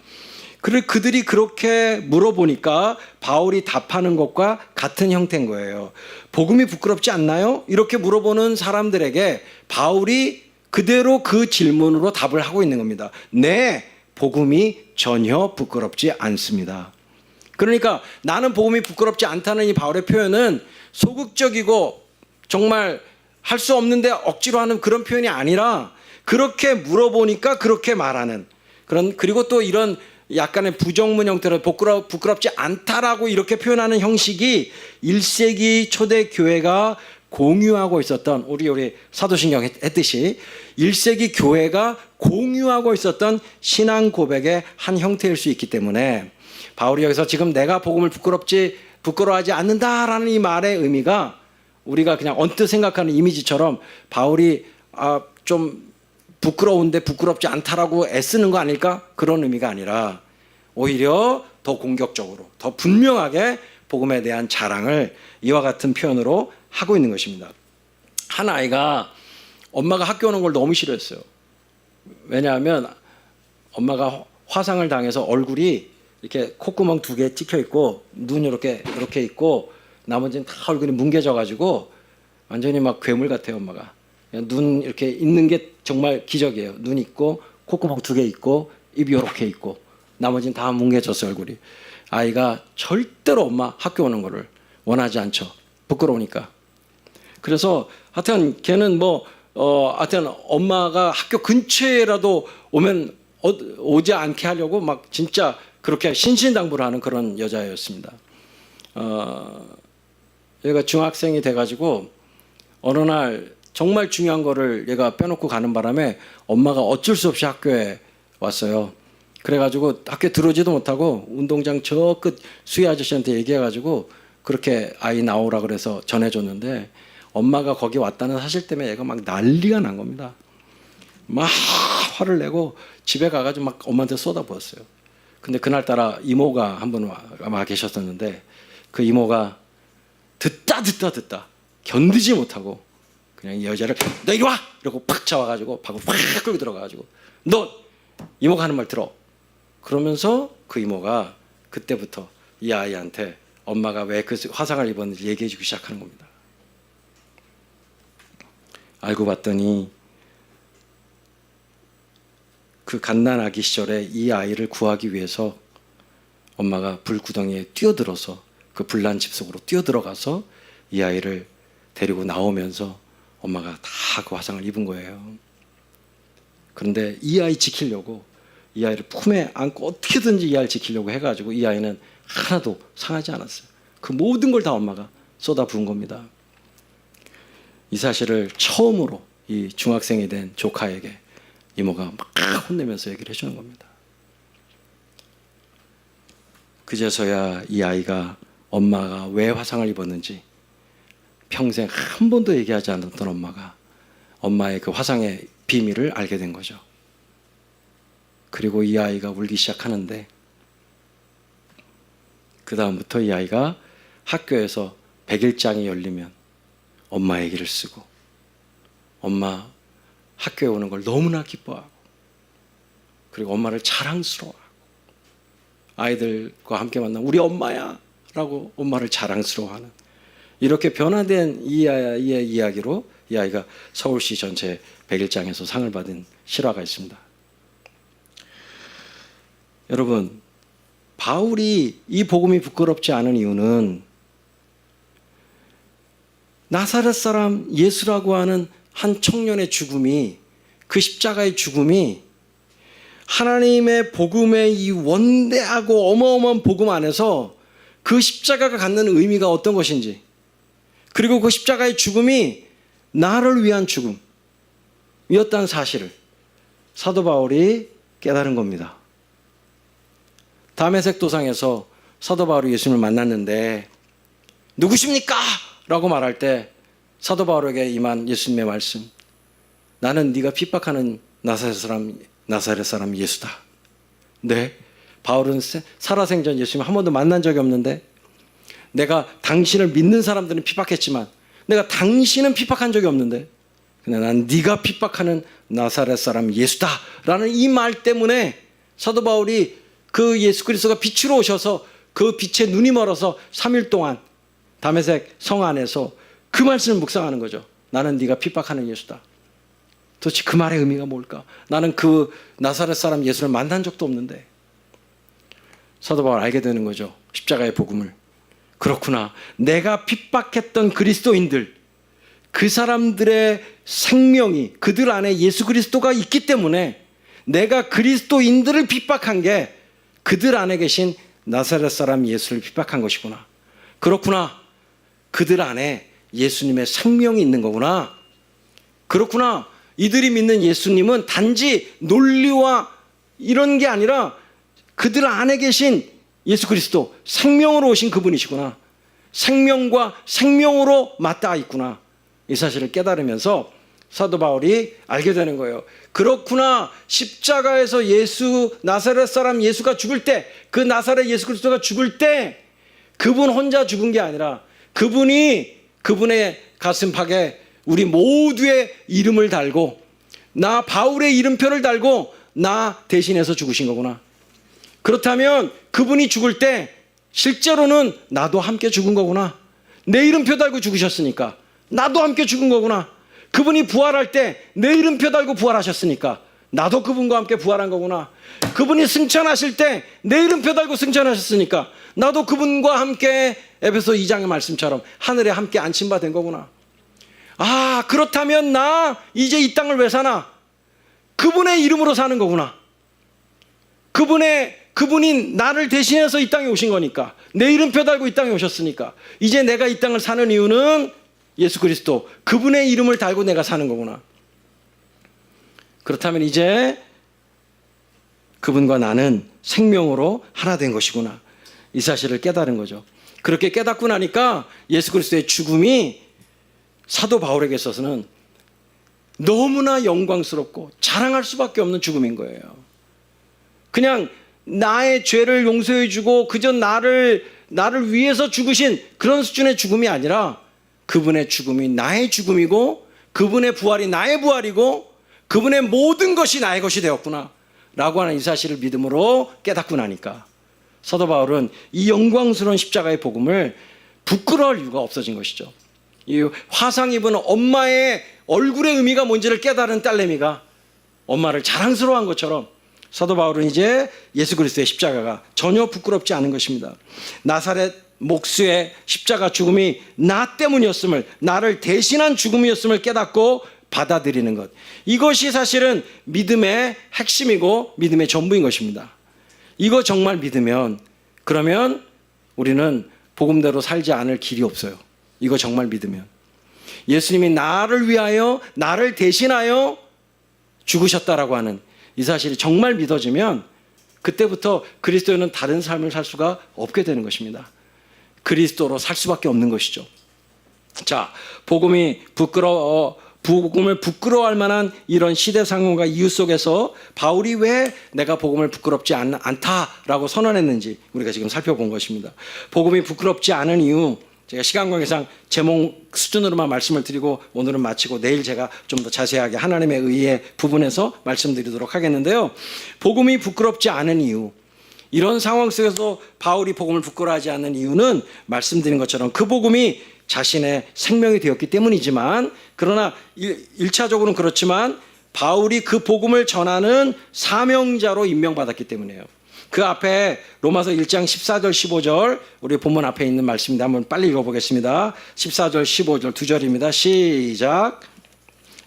그들이 그렇게 물어보니까 바울이 답하는 것과 같은 형태인 거예요. 복음이 부끄럽지 않나요? 이렇게 물어보는 사람들에게 바울이 그대로 그 질문으로 답을 하고 있는 겁니다. 네, 복음이 전혀 부끄럽지 않습니다. 그러니까 나는 복음이 부끄럽지 않다는 이 바울의 표현은 소극적이고 정말 할 수 없는데 억지로 하는 그런 표현이 아니라 그렇게 물어보니까 그렇게 말하는 그리고 또 이런 약간의 부정문 형태로 부끄럽지 않다라고 이렇게 표현하는 형식이 1세기 초대 교회가 공유하고 있었던 우리 사도신경 했듯이 1세기 교회가 공유하고 있었던 신앙 고백의 한 형태일 수 있기 때문에 바울이 여기서 지금 내가 복음을 부끄러워하지 않는다라는 이 말의 의미가 우리가 그냥 언뜻 생각하는 이미지처럼 바울이 좀 부끄러운데 부끄럽지 않다라고 애쓰는 거 아닐까? 그런 의미가 아니라 오히려 더 공격적으로 더 분명하게 복음에 대한 자랑을 이와 같은 표현으로 하고 있는 것입니다. 한 아이가 엄마가 학교 오는 걸 너무 싫어했어요. 왜냐하면 엄마가 화상을 당해서 얼굴이 이렇게 콧구멍 2개 찍혀 있고 눈이 이렇게 있고 나머지는 다 얼굴이 뭉개져 가지고 완전히 막 괴물 같아요. 엄마가 그냥 눈 이렇게 있는 게 정말 기적이에요. 눈 있고 콧구멍 2개 있고 입이 이렇게 있고 나머지는 다 뭉개졌어요. 얼굴이. 아이가 절대로 엄마 학교 오는 거를 원하지 않죠. 부끄러우니까. 그래서 하여튼 걔는 하여튼 엄마가 학교 근처에라도 오면 오지 않게 하려고 막 진짜 그렇게 신신당부를 하는 그런 여자였습니다. 얘가 중학생이 돼가지고 어느 날 정말 중요한 거를 얘가 빼놓고 가는 바람에 엄마가 어쩔 수 없이 학교에 왔어요. 그래가지고 학교에 들어오지도 못하고 운동장 저 끝 수희 아저씨한테 얘기해가지고 그렇게 아이 나오라 그래서 전해줬는데 엄마가 거기 왔다는 사실 때문에 얘가 막 난리가 난 겁니다. 막 화를 내고 집에 가가지고 막 엄마한테 쏟아부었어요. 근데 그날따라 이모가 한 분 와 계셨었는데 그 이모가 듣다 견디지 못하고 그냥 이 여자를 너 이리 와! 이러고 팍 잡아가지고 방을 팍 끌고 들어가가지고 너 이모가 하는 말 들어. 그러면서 그 이모가 그때부터 이 아이한테 엄마가 왜 그 화상을 입었는지 얘기해 주기 시작하는 겁니다. 알고 봤더니 그 갓난아기 시절에 이 아이를 구하기 위해서 엄마가 불구덩이에 뛰어들어서 그 불난 집 속으로 뛰어들어가서 이 아이를 데리고 나오면서 엄마가 다 그 화상을 입은 거예요. 그런데 이 아이 지키려고 이 아이를 품에 안고 어떻게든지 이 아이를 지키려고 해가지고 이 아이는 하나도 상하지 않았어요. 그 모든 걸 다 엄마가 쏟아 부은 겁니다. 이 사실을 처음으로 이 중학생이 된 조카에게 이모가 막 혼내면서 얘기를 해주는 겁니다. 그제서야 이 아이가 엄마가 왜 화상을 입었는지 평생 한 번도 얘기하지 않았던 엄마가 엄마의 그 화상의 비밀을 알게 된 거죠. 그리고 이 아이가 울기 시작하는데 그 다음부터 이 아이가 학교에서 100일장이 열리면 엄마 얘기를 쓰고 엄마 학교에 오는 걸 너무나 기뻐하고 그리고 엄마를 자랑스러워하고 아이들과 함께 만나 우리 엄마야 라고 엄마를 자랑스러워하는 이렇게 변화된 이 아이의 이야기로 이 아이가 서울시 전체 100일장에서 상을 받은 실화가 있습니다. 여러분, 바울이 이 복음이 부끄럽지 않은 이유는 나사렛 사람 예수라고 하는 한 청년의 죽음이 그 십자가의 죽음이 하나님의 복음의 이 원대하고 어마어마한 복음 안에서 그 십자가가 갖는 의미가 어떤 것인지 그리고 그 십자가의 죽음이 나를 위한 죽음이었다는 사실을 사도 바울이 깨달은 겁니다. 다메섹 도상에서 사도 바울이 예수님을 만났는데 누구십니까? 라고 말할 때 사도 바울에게 임한 예수님의 말씀 나는 네가 핍박하는 나사렛 사람 예수다. 네, 바울은 살아생전 예수님 한 번도 만난 적이 없는데 내가 당신을 믿는 사람들은 핍박했지만 내가 당신은 핍박한 적이 없는데 근데 난 네가 핍박하는 나사렛 사람 예수다 라는 이 말 때문에 사도 바울이 그 예수 그리스도가 빛으로 오셔서 그 빛에 눈이 멀어서 3일 동안 다메섹 성 안에서 그 말씀을 묵상하는 거죠. 나는 네가 핍박하는 예수다. 도대체 그 말의 의미가 뭘까? 나는 그 나사렛 사람 예수를 만난 적도 없는데 사도 바울 알게 되는 거죠. 십자가의 복음을. 그렇구나. 내가 핍박했던 그리스도인들 그 사람들의 생명이 그들 안에 예수 그리스도가 있기 때문에 내가 그리스도인들을 핍박한 게 그들 안에 계신 나사렛 사람 예수를 핍박한 것이구나. 그렇구나. 그들 안에 예수님의 생명이 있는 거구나. 그렇구나. 이들이 믿는 예수님은 단지 논리와 이런 게 아니라 그들 안에 계신 예수 그리스도 생명으로 오신 그분이시구나. 생명과 생명으로 맞닿아 있구나. 이 사실을 깨달으면서 사도 바울이 알게 되는 거예요. 그렇구나. 십자가에서 예수 나사렛 사람 예수가 죽을 때 그 나사렛 예수 그리스도가 죽을 때 그분 혼자 죽은 게 아니라 그분이 그분의 가슴팍에 우리 모두의 이름을 달고 나 바울의 이름표를 달고 나 대신해서 죽으신 거구나. 그렇다면 그분이 죽을 때 실제로는 나도 함께 죽은 거구나. 내 이름표 달고 죽으셨으니까 나도 함께 죽은 거구나. 그분이 부활할 때 내 이름표 달고 부활하셨으니까 나도 그분과 함께 부활한 거구나. 그분이 승천하실 때 내 이름표 달고 승천하셨으니까 나도 그분과 함께 에베소 2장의 말씀처럼 하늘에 함께 안침받은 거구나. 아, 그렇다면 나 이제 이 땅을 왜 사나? 그분의 이름으로 사는 거구나. 그분이 나를 대신해서 이 땅에 오신 거니까 내 이름표 달고 이 땅에 오셨으니까 이제 내가 이 땅을 사는 이유는 예수 그리스도 그분의 이름을 달고 내가 사는 거구나. 그렇다면 이제 그분과 나는 생명으로 하나 된 것이구나. 이 사실을 깨달은 거죠. 그렇게 깨닫고 나니까 예수 그리스도의 죽음이 사도 바울에게 있어서는 너무나 영광스럽고 자랑할 수밖에 없는 죽음인 거예요. 그냥 나의 죄를 용서해 주고 그저 나를 위해서 죽으신 그런 수준의 죽음이 아니라 그분의 죽음이 나의 죽음이고 그분의 부활이 나의 부활이고 그분의 모든 것이 나의 것이 되었구나 라고 하는 이 사실을 믿음으로 깨닫고 나니까 사도 바울은 이 영광스러운 십자가의 복음을 부끄러워할 이유가 없어진 것이죠. 이 화상 입은 엄마의 얼굴의 의미가 뭔지를 깨달은 딸내미가 엄마를 자랑스러워한 것처럼 사도 바울은 이제 예수 그리스도의 십자가가 전혀 부끄럽지 않은 것입니다. 나사렛 목수의 십자가 죽음이 나 때문이었음을, 나를 대신한 죽음이었음을 깨닫고 받아들이는 것, 이것이 사실은 믿음의 핵심이고 믿음의 전부인 것입니다. 이거 정말 믿으면, 그러면 우리는 복음대로 살지 않을 길이 없어요. 이거 정말 믿으면. 예수님이 나를 위하여, 나를 대신하여 죽으셨다라고 하는 이 사실이 정말 믿어지면 그때부터 그리스도인은 다른 삶을 살 수가 없게 되는 것입니다. 그리스도로 살 수밖에 없는 것이죠. 자, 복음을 부끄러워할 만한 이런 시대 상황과 이유 속에서 바울이 왜 내가 복음을 부끄럽지 않다라고 선언했는지 우리가 지금 살펴본 것입니다. 복음이 부끄럽지 않은 이유, 제가 시간 관계상 제목 수준으로만 말씀을 드리고 오늘은 마치고 내일 제가 좀 더 자세하게 하나님의 의의 부분에서 말씀드리도록 하겠는데요. 복음이 부끄럽지 않은 이유, 이런 상황 속에서 바울이 복음을 부끄러워하지 않는 이유는 말씀드린 것처럼 그 복음이 자신의 생명이 되었기 때문이지만, 그러나 1차적으로는 그렇지만 바울이 그 복음을 전하는 사명자로 임명받았기 때문이에요. 그 앞에 로마서 1장 14절 15절 우리 본문 앞에 있는 말씀인데 한번 빨리 읽어보겠습니다. 14절 15절 두 절입니다. 시작.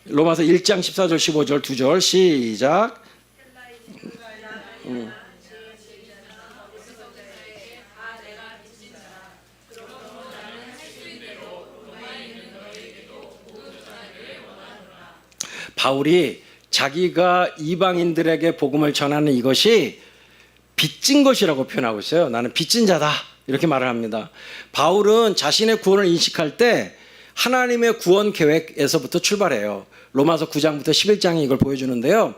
로마서 1장 14절 15절 두 절 시작. 바울이 자기가 이방인들에게 복음을 전하는 이것이 빚진 것이라고 표현하고 있어요. 나는 빚진 자다, 이렇게 말을 합니다. 바울은 자신의 구원을 인식할 때 하나님의 구원 계획에서부터 출발해요. 로마서 9장부터 11장이 이걸 보여주는데요.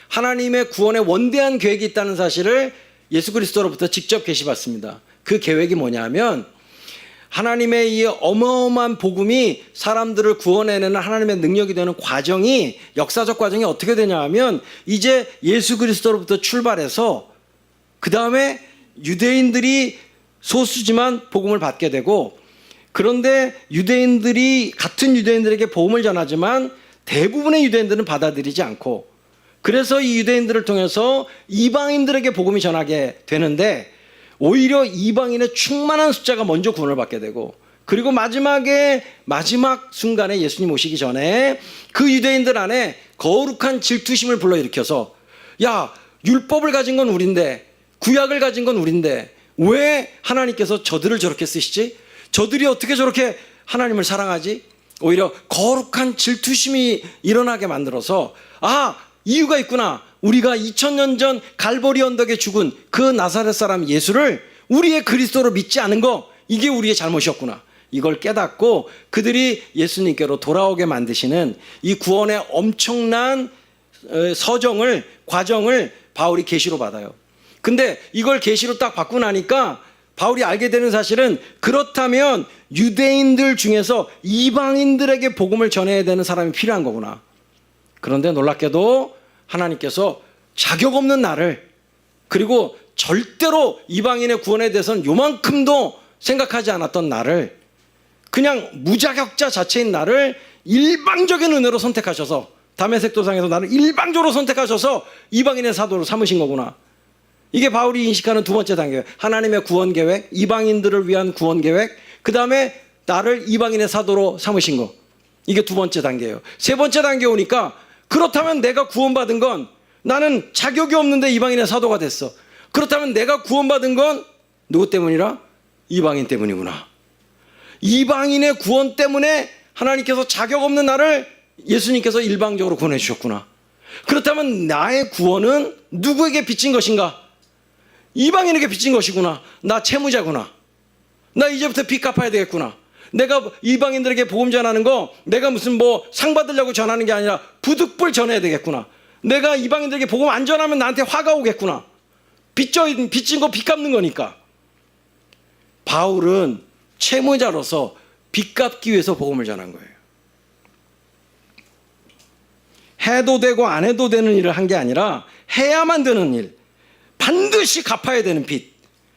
하나님의 구원에 원대한 계획이 있다는 사실을 예수 그리스도로부터 직접 계시받습니다. 그 계획이 뭐냐면 하나님의 이 어마어마한 복음이 사람들을 구원해내는 하나님의 능력이 되는 과정이, 역사적 과정이 어떻게 되냐 하면 이제 예수 그리스도로부터 출발해서 그 다음에 유대인들이 소수지만 복음을 받게 되고, 그런데 유대인들이 같은 유대인들에게 복음을 전하지만 대부분의 유대인들은 받아들이지 않고, 그래서 이 유대인들을 통해서 이방인들에게 복음이 전하게 되는데 오히려 이방인의 충만한 숫자가 먼저 구원을 받게 되고, 그리고 마지막 순간에 예수님 오시기 전에 그 유대인들 안에 거룩한 질투심을 불러일으켜서, 야, 율법을 가진 건 우린데, 구약을 가진 건 우린데 왜 하나님께서 저들을 저렇게 쓰시지? 저들이 어떻게 저렇게 하나님을 사랑하지? 오히려 거룩한 질투심이 일어나게 만들어서, 아, 이유가 있구나. 우리가 2000년 전 갈보리 언덕에 죽은 그 나사렛 사람 예수를 우리의 그리스도로 믿지 않은 거, 이게 우리의 잘못이었구나. 이걸 깨닫고 그들이 예수님께로 돌아오게 만드시는 이 구원의 엄청난 과정을 바울이 계시로 받아요. 근데 이걸 계시로 딱 받고 나니까 바울이 알게 되는 사실은, 그렇다면 유대인들 중에서 이방인들에게 복음을 전해야 되는 사람이 필요한 거구나. 그런데 놀랍게도 하나님께서 자격 없는 나를, 그리고 절대로 이방인의 구원에 대해서는 요만큼도 생각하지 않았던 나를, 그냥 무자격자 자체인 나를 일방적인 은혜로 선택하셔서, 다메섹 도상에서 나를 일방적으로 선택하셔서 이방인의 사도로 삼으신 거구나. 이게 바울이 인식하는 두 번째 단계예요. 하나님의 구원 계획, 이방인들을 위한 구원 계획, 그 다음에 나를 이방인의 사도로 삼으신 거. 이게 두 번째 단계예요. 세 번째 단계 오니까, 그렇다면 내가 구원받은 건, 나는 자격이 없는데 이방인의 사도가 됐어. 그렇다면 내가 구원받은 건 누구 때문이라? 이방인 때문이구나. 이방인의 구원 때문에 하나님께서 자격 없는 나를 예수님께서 일방적으로 구원해 주셨구나. 그렇다면 나의 구원은 누구에게 빚진 것인가? 이방인에게 빚진 것이구나. 나 채무자구나. 나 이제부터 빚 갚아야 되겠구나. 내가 이방인들에게 복음 전하는 거 내가 무슨 상 받으려고 전하는 게 아니라 부득불 전해야 되겠구나. 내가 이방인들에게 복음 안 전하면 나한테 화가 오겠구나. 빚진 거 빚 갚는 거니까. 바울은 채무자로서 빚 갚기 위해서 복음을 전한 거예요. 해도 되고 안 해도 되는 일을 한 게 아니라 해야만 되는 일, 반드시 갚아야 되는 빚,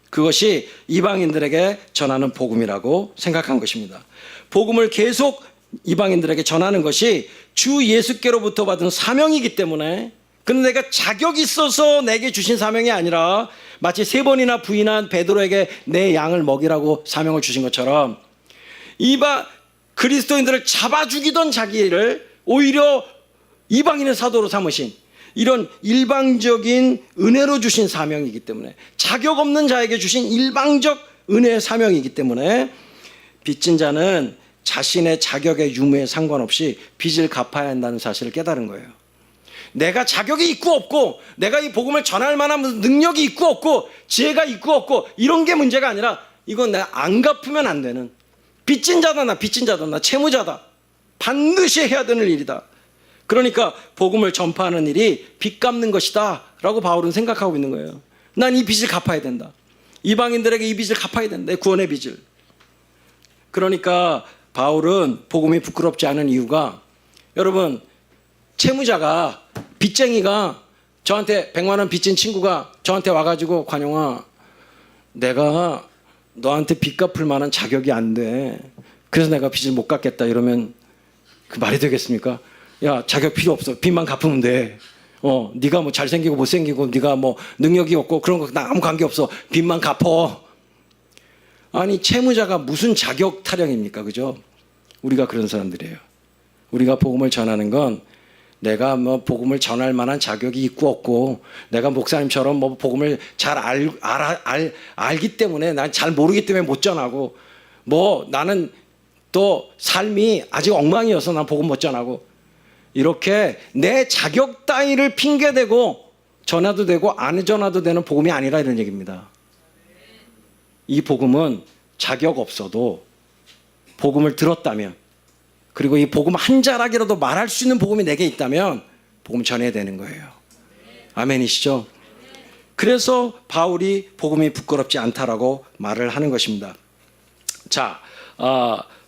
그것이 이방인들에게 전하는 복음이라고 생각한 것입니다. 복음을 계속 이방인들에게 전하는 것이 주 예수께로부터 받은 사명이기 때문에, 근데 내가 자격이 있어서 내게 주신 사명이 아니라 마치 3번이나 부인한 베드로에게 내 양을 먹이라고 사명을 주신 것처럼 그리스도인들을 잡아 죽이던 자기를 오히려 이방인의 사도로 삼으신 이런 일방적인 은혜로 주신 사명이기 때문에, 자격 없는 자에게 주신 일방적 은혜의 사명이기 때문에 빚진 자는 자신의 자격의 유무에 상관없이 빚을 갚아야 한다는 사실을 깨달은 거예요. 내가 자격이 있고 없고, 내가 이 복음을 전할 만한 능력이 있고 없고, 지혜가 있고 없고, 이런 게 문제가 아니라 이건 내가 안 갚으면 안 되는, 빚진 자다 나 채무자다, 반드시 해야 되는 일이다. 그러니까 복음을 전파하는 일이 빚 갚는 것이다 라고 바울은 생각하고 있는 거예요. 난 이 빚을 갚아야 된다. 이방인들에게 이 빚을 갚아야 된다. 내 구원의 빚을. 그러니까 바울은 복음이 부끄럽지 않은 이유가, 여러분, 채무자가, 빚쟁이가, 저한테 100만 원 빚진 친구가 저한테 와가지고, 관용아, 내가 너한테 빚 갚을 만한 자격이 안 돼, 그래서 내가 빚을 못 갚겠다, 이러면 그 말이 되겠습니까? 야, 자격 필요 없어, 빚만 갚으면 돼. 네가 뭐 잘생기고 못생기고, 네가 뭐 능력이 없고 그런 거 나 아무 관계 없어, 빚만 갚어. 아니, 채무자가 무슨 자격 타령입니까? 그죠? 우리가 그런 사람들이에요. 우리가 복음을 전하는 건 내가 뭐 복음을 전할 만한 자격이 있고 없고, 내가 목사님처럼 뭐 복음을 잘 알기 때문에, 난 잘 모르기 때문에 못 전하고, 뭐 나는 또 삶이 아직 엉망이어서 난 복음 못 전하고, 이렇게 내 자격 따위를 핑계대고 전화도 되고 안 전화도 되는 복음이 아니라 이런 얘기입니다. 이 복음은 자격 없어도 복음을 들었다면, 그리고 이 복음 한 자락이라도 말할 수 있는 복음이 내게 있다면 복음 전해야 되는 거예요. 아멘이시죠? 그래서 바울이 복음이 부끄럽지 않다라고 말을 하는 것입니다. 자,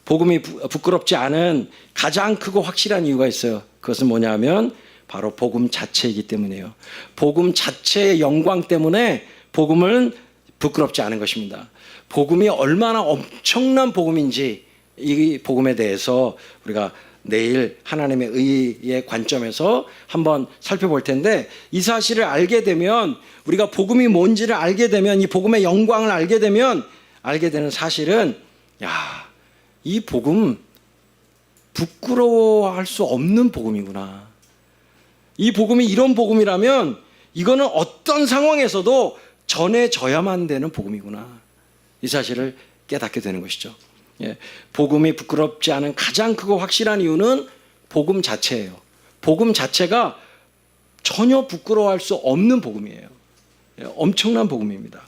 복음이 부끄럽지 않은 가장 크고 확실한 이유가 있어요. 그것은 뭐냐면 바로 복음 자체이기 때문이에요. 복음 자체의 영광 때문에 복음은 부끄럽지 않은 것입니다. 복음이 얼마나 엄청난 복음인지, 이 복음에 대해서 우리가 내일 하나님의 의의 관점에서 한번 살펴볼 텐데, 이 사실을 알게 되면, 우리가 복음이 뭔지를 알게 되면, 이 복음의 영광을 알게 되면 알게 되는 사실은, 야, 이 복음 부끄러워할 수 없는 복음이구나. 이 복음이 이런 복음이라면 이거는 어떤 상황에서도 전해져야만 되는 복음이구나. 이 사실을 깨닫게 되는 것이죠. 예, 복음이 부끄럽지 않은 가장 크고 확실한 이유는 복음 자체예요. 복음 자체가 전혀 부끄러워할 수 없는 복음이에요. 예, 엄청난 복음입니다.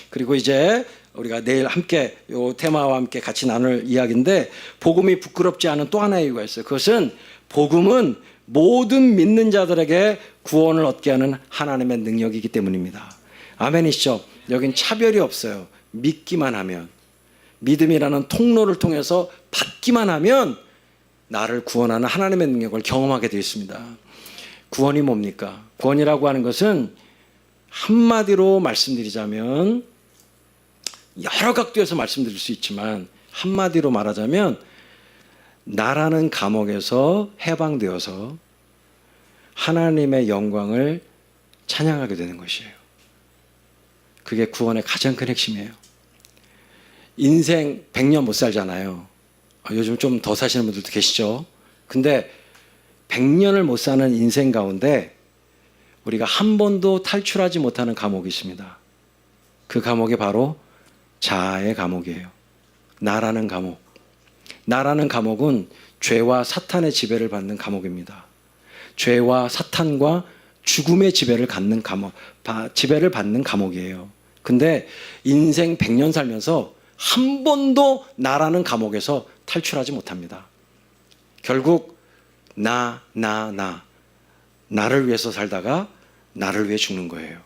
그리고 이제 우리가 내일 함께 이 테마와 함께 같이 나눌 이야기인데, 복음이 부끄럽지 않은 또 하나의 이유가 있어요. 그것은 복음은 모든 믿는 자들에게 구원을 얻게 하는 하나님의 능력이기 때문입니다. 아멘이시죠? 여긴 차별이 없어요. 믿기만 하면, 믿음이라는 통로를 통해서 받기만 하면 나를 구원하는 하나님의 능력을 경험하게 되어 있습니다. 구원이 뭡니까? 구원이라고 하는 것은 한마디로 말씀드리자면, 여러 각도에서 말씀드릴 수 있지만 한마디로 말하자면, 나라는 감옥에서 해방되어서 하나님의 영광을 찬양하게 되는 것이에요. 그게 구원의 가장 큰 핵심이에요. 인생 100년 못 살잖아요. 요즘 좀 더 사시는 분들도 계시죠. 근데 100년을 못 사는 인생 가운데 우리가 한 번도 탈출하지 못하는 감옥이 있습니다. 그 감옥이 바로 자아의 감옥이에요. 나라는 감옥. 나라는 감옥은 죄와 사탄의 지배를 받는 감옥입니다. 죄와 사탄과 죽음의 지배를 받는 감옥이에요. 근데 인생 100년 살면서 한 번도 나라는 감옥에서 탈출하지 못합니다. 결국 나를 위해서 살다가 나를 위해 죽는 거예요.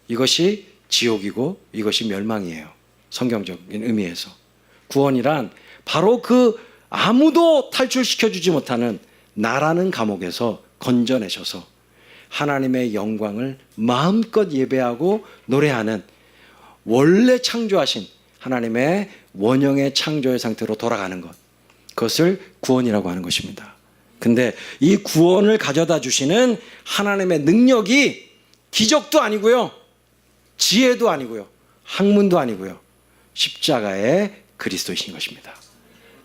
이것이 지옥이고 이것이 멸망이에요. 성경적인 의미에서. 구원이란 바로 그 아무도 탈출시켜주지 못하는 나라는 감옥에서 건져내셔서 하나님의 영광을 마음껏 예배하고 노래하는 원래 창조하신 하나님의 원형의 창조의 상태로 돌아가는 것, 그것을 구원이라고 하는 것입니다. 근데 이 구원을 가져다 주시는 하나님의 능력이 기적도 아니고요, 지혜도 아니고요, 학문도 아니고요, 십자가의 그리스도이신 것입니다.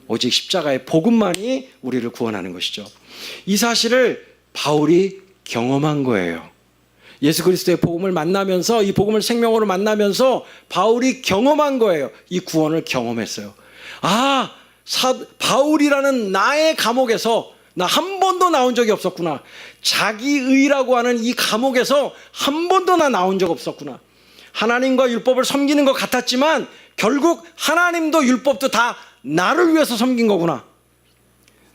오직 십자가의 복음만이 우리를 구원하는 것이죠. 이 사실을 바울이 경험한 거예요. 예수 그리스도의 복음을 만나면서, 이 복음을 생명으로 만나면서 바울이 경험한 거예요. 이 구원을 경험했어요. 바울이라는 나의 감옥에서 나 한 번도 나온 적이 없었구나. 자기의라고 하는 이 감옥에서 한 번도 나 나온 적 없었구나. 하나님과 율법을 섬기는 것 같았지만 결국 하나님도 율법도 다 나를 위해서 섬긴 거구나.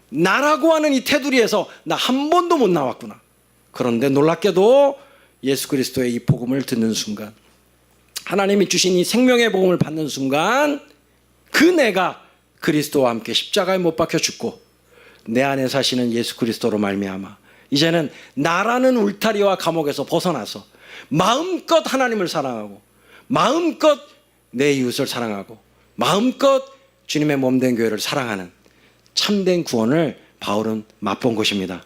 나라고 하는 이 테두리에서 나 한 번도 못 나왔구나. 그런데 놀랍게도 예수 그리스도의 이 복음을 듣는 순간, 하나님이 주신 이 생명의 복음을 받는 순간, 그 내가 그리스도와 함께 십자가에 못 박혀 죽고 내 안에 사시는 예수 그리스도로 말미암아 이제는 나라는 울타리와 감옥에서 벗어나서 마음껏 하나님을 사랑하고, 마음껏 내 이웃을 사랑하고, 마음껏 주님의 몸된 교회를 사랑하는 참된 구원을 바울은 맛본 것입니다.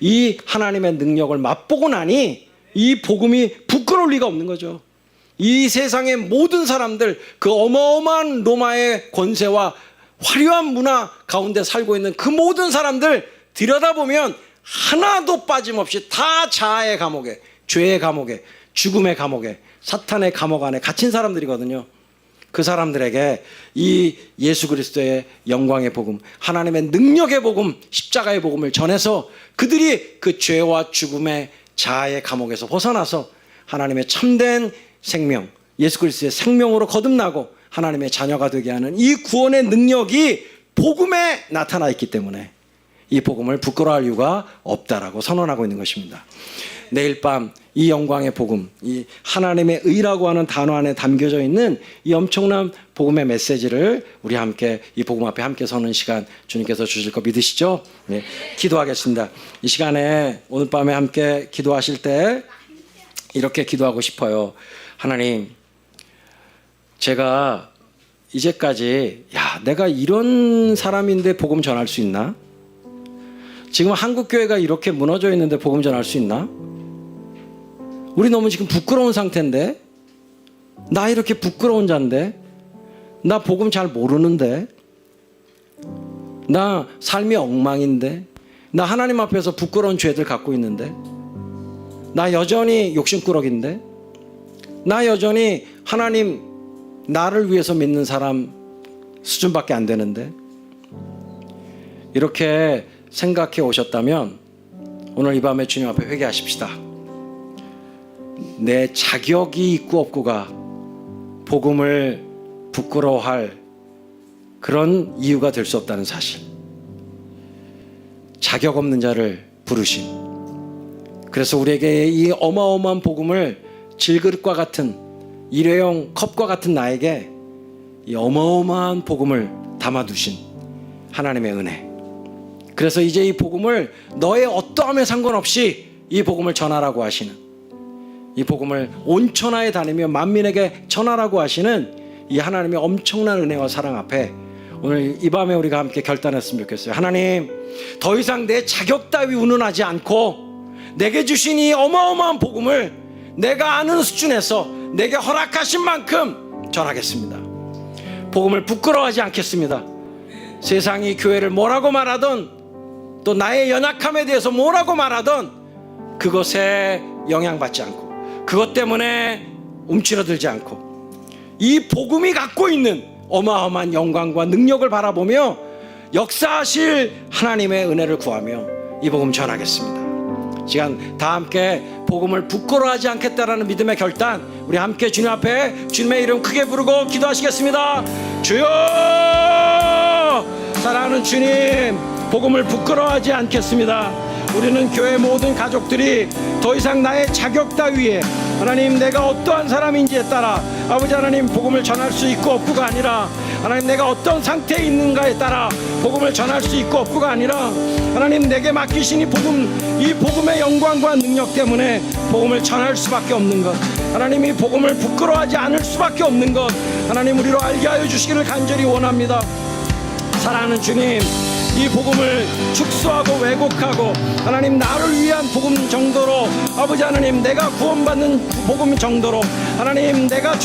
이 하나님의 능력을 맛보고 나니 이 복음이 부끄러울 리가 없는 거죠. 이 세상의 모든 사람들, 그 어마어마한 로마의 권세와 화려한 문화 가운데 살고 있는 그 모든 사람들 들여다보면 하나도 빠짐없이 다 자아의 감옥에, 죄의 감옥에, 죽음의 감옥에, 사탄의 감옥 안에 갇힌 사람들이거든요. 그 사람들에게 이 예수 그리스도의 영광의 복음, 하나님의 능력의 복음, 십자가의 복음을 전해서 그들이 그 죄와 죽음의 자아의 감옥에서 벗어나서 하나님의 참된 생명, 예수 그리스도의 생명으로 거듭나고 하나님의 자녀가 되게 하는 이 구원의 능력이 복음에 나타나 있기 때문에 이 복음을 부끄러워할 이유가 없다라고 선언하고 있는 것입니다. 내일 밤 이 영광의 복음, 이 하나님의 의라고 하는 단어 안에 담겨져 있는 이 엄청난 복음의 메시지를 우리 함께 이 복음 앞에 함께 서는 시간 주님께서 주실 거 믿으시죠? 네, 기도하겠습니다. 이 시간에 오늘 밤에 함께 기도하실 때 이렇게 기도하고 싶어요. 하나님, 제가 이제까지 내가 이런 사람인데 복음 전할 수 있나? 지금 한국교회가 이렇게 무너져 있는데 복음 전할 수 있나? 우리 너무 지금 부끄러운 상태인데, 나 이렇게 부끄러운 자인데, 나 복음 잘 모르는데, 나 삶이 엉망인데, 나 하나님 앞에서 부끄러운 죄들 갖고 있는데, 나 여전히 욕심꾸러기인데, 나 여전히 하나님 나를 위해서 믿는 사람 수준밖에 안 되는데, 이렇게 생각해 오셨다면 오늘 이 밤에 주님 앞에 회개하십시다. 내 자격이 있고 없고가 복음을 부끄러워할 그런 이유가 될 수 없다는 사실, 자격 없는 자를 부르신, 그래서 우리에게 이 어마어마한 복음을 질그릇과 같은 일회용 컵과 같은 나에게 이 어마어마한 복음을 담아두신 하나님의 은혜, 그래서 이제 이 복음을 너의 어떠함에 상관없이 이 복음을 전하라고 하시는, 이 복음을 온 천하에 다니며 만민에게 전하라고 하시는 이 하나님의 엄청난 은혜와 사랑 앞에 오늘 이 밤에 우리가 함께 결단했으면 좋겠어요. 하나님, 더 이상 내 자격 따위 운운하지 않고 내게 주신 이 어마어마한 복음을 내가 아는 수준에서 내게 허락하신 만큼 전하겠습니다. 복음을 부끄러워하지 않겠습니다. 세상이 교회를 뭐라고 말하던, 또 나의 연약함에 대해서 뭐라고 말하던 그것에 영향받지 않고, 그것 때문에 움츠러들지 않고, 이 복음이 갖고 있는 어마어마한 영광과 능력을 바라보며 역사하실 하나님의 은혜를 구하며 이 복음 전하겠습니다. 시간 다 함께 복음을 부끄러워하지 않겠다라는 믿음의 결단, 우리 함께 주님 앞에 주님의 이름 크게 부르고 기도하시겠습니다. 주여, 사랑하는 주님, 복음을 부끄러워하지 않겠습니다. 우리는 교회 모든 가족들이 더 이상 나의 자격 따위에, 하나님 내가 어떠한 사람인지에 따라 아버지 하나님 복음을 전할 수 있고 없고가 아니라, 하나님 내가 어떤 상태에 있는가에 따라 복음을 전할 수 있고 없고가 아니라, 하나님 내게 맡기신 이 복음, 이 복음의 영광과 능력 때문에 복음을 전할 수밖에 없는 것, 하나님 이 복음을 부끄러워하지 않을 수밖에 수밖에 없는 것 하나님 우리로 알게 하여 주시기를 간절히 원합니다. 사랑하는 주님, 이 복음을 축소하고 왜곡하고 하나님 나를 위한 복음 정도로 아버지 하나님 내가 구원받는 복음 정도로 하나님 내가